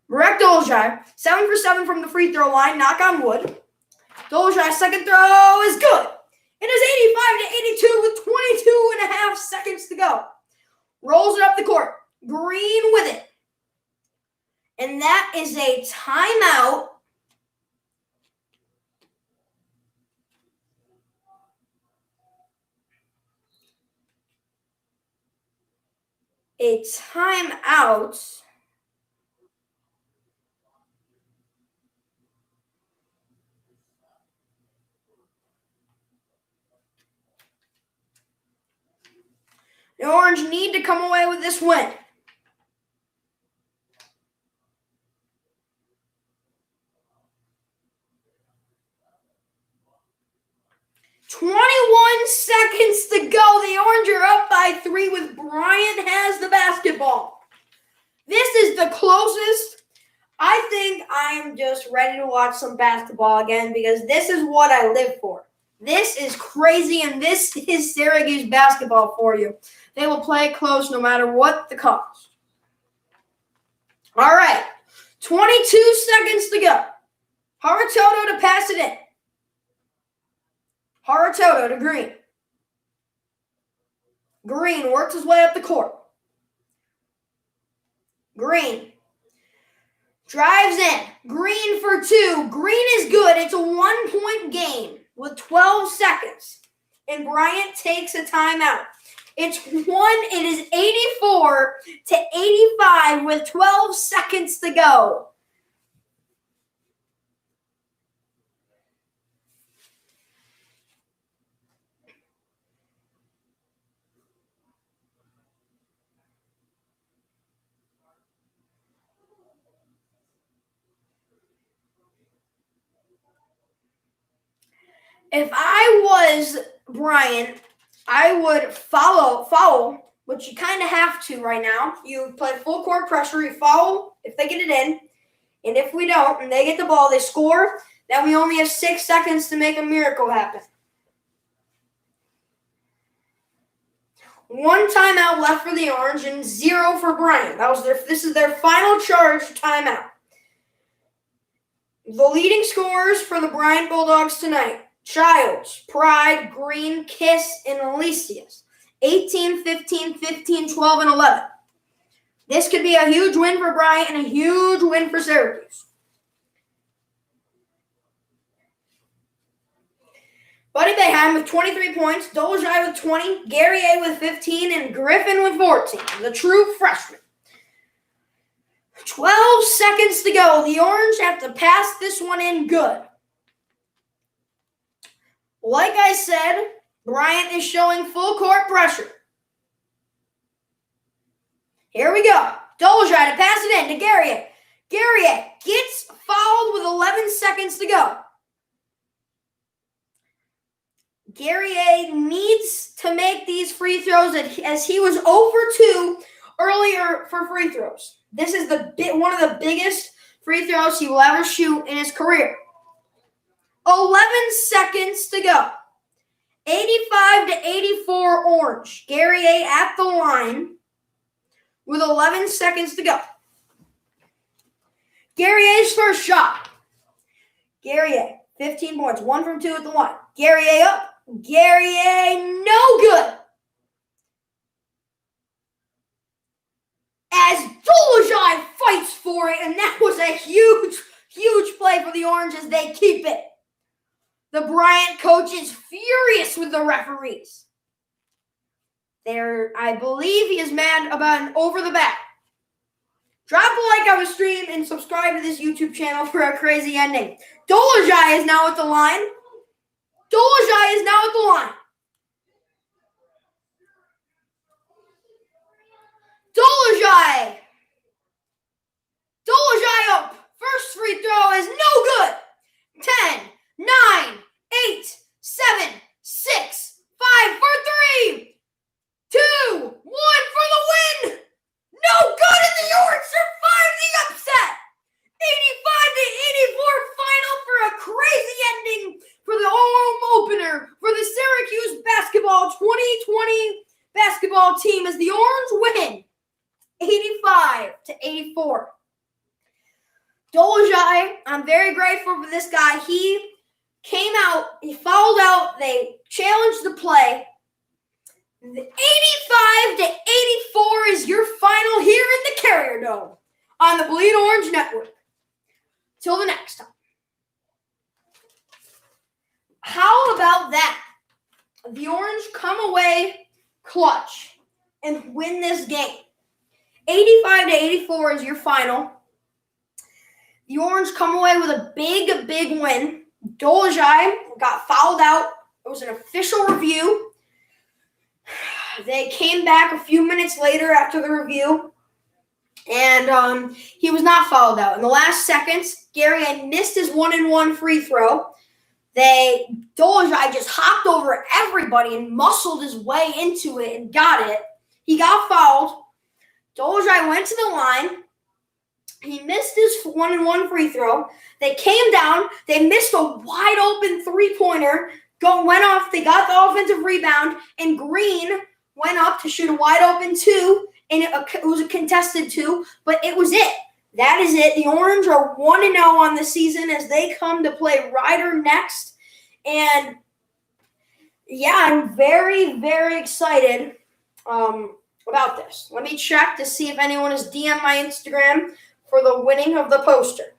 Marek Dolezaj, 7 for 7 from the free throw line. Knock on wood. Dolezaj's second throw is good. It is 85-82 with 22 and a half seconds to go. Rolls it up the court. Green with it. And that is a timeout. A timeout. The Orange need to come away with this win. Seconds to go. The Orange are up by 3 with Bryant has the basketball. This is the closest. I think I'm just ready to watch some basketball again because this is what I live for. This is crazy, and this is Syracuse basketball for you. They will play it close no matter what the cost. All right, 22 seconds to go. Huratoto to pass it in. Huratoto to Green. Green works his way up the court. Green drives in. Green for 2. Green is good. It's a 1 point game with 12 seconds. And Bryant takes a timeout. It is 84-85 with 12 seconds to go. If I was Bryant, I would foul, which you kind of have to right now. You play full court pressure, you foul if they get it in, And if we don't, and they get the ball, they score, then we only have 6 seconds to make a miracle happen. 1 timeout left for the Orange and 0 for Bryant. This is their final charge timeout. The leading scorers for the Bryant Bulldogs tonight: Childs, Pride, Green, Kiss, and Alicius. 18, 15, 15, 12, and 11. This could be a huge win for Bryant and a huge win for Syracuse. Buddy Boeheim with 23 points, Dolezaj with 20, Guerrier with 15, and Griffin with 14, the true freshman. 12 seconds to go. The Orange have to pass this one in good. Like I said, Bryant is showing full court pressure. Here we go. Dolezaj to pass it in to Guerrier. Guerrier gets fouled with 11 seconds to go. Guerrier needs to make these free throws as he was 0 for 2 earlier for free throws. This is one of the biggest free throws he will ever shoot in his career. 11 seconds to go. 85-84 Orange. Guerrier at the line with 11 seconds to go. Guerrier's first shot. Guerrier, 15 points, 1 from 2 at the line. Guerrier up. Guerrier, no good. As Dolezaj fights for it, and that was a huge, huge play for the Orange as they keep it. The Bryant coach is furious with the referees. I believe he is mad about an over the back. Drop a like on the stream and subscribe to this YouTube channel for a crazy ending. Dolezaj is now at the line. Dolezaj is now at the line. Dolezaj up. First free throw is no good. 10, 9, 8, 7, 6, 5 for 3, 2, 1 for the win. No good, and the Orange survive the upset. 85-84 final for a crazy ending for the home opener for the Syracuse basketball 2020 basketball team as the Orange win 85-84. Dolezaj, I'm very grateful for this guy. He came out, he fouled out, they challenged the play. 85-84 is your final here in the Carrier Dome on the Bleed Orange Network. Till the next time. How about that? The Orange come away clutch and win this game. 85-84 is your final. The Orange come away with a big, big win. Dolezaj got fouled out. It was an official review. They came back a few minutes later after the review, and he was not fouled out. In the last seconds, Guerrier missed his 1-and-1 free throw. Dolezaj just hopped over everybody and muscled his way into it and got it. He got fouled. Dolezaj went to the line. He missed his 1-and-1 free throw. They came down. They missed a wide-open three-pointer. Went off. They got the offensive rebound, and Green went up to shoot a wide-open 2, and it was a contested 2, but it was it. That is it. The Orange are 1-0 on the season as they come to play Ryder next. And, yeah, I'm very, very excited about this. Let me check to see if anyone has DM'd my Instagram for the winning of the poster.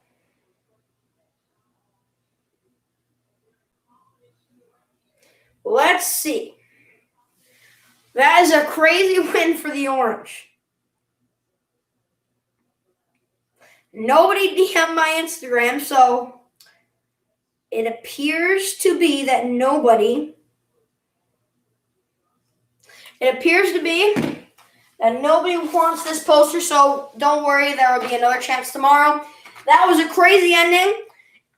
Let's see. That is a crazy win for the Orange. Nobody DM'd my Instagram, so it appears to be that nobody wants this poster, so don't worry, there will be another chance tomorrow. That was a crazy ending.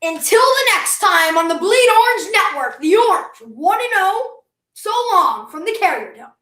Until the next time on the Bleed Orange Network, the Orange 1-0. So long from the Carrier Dome.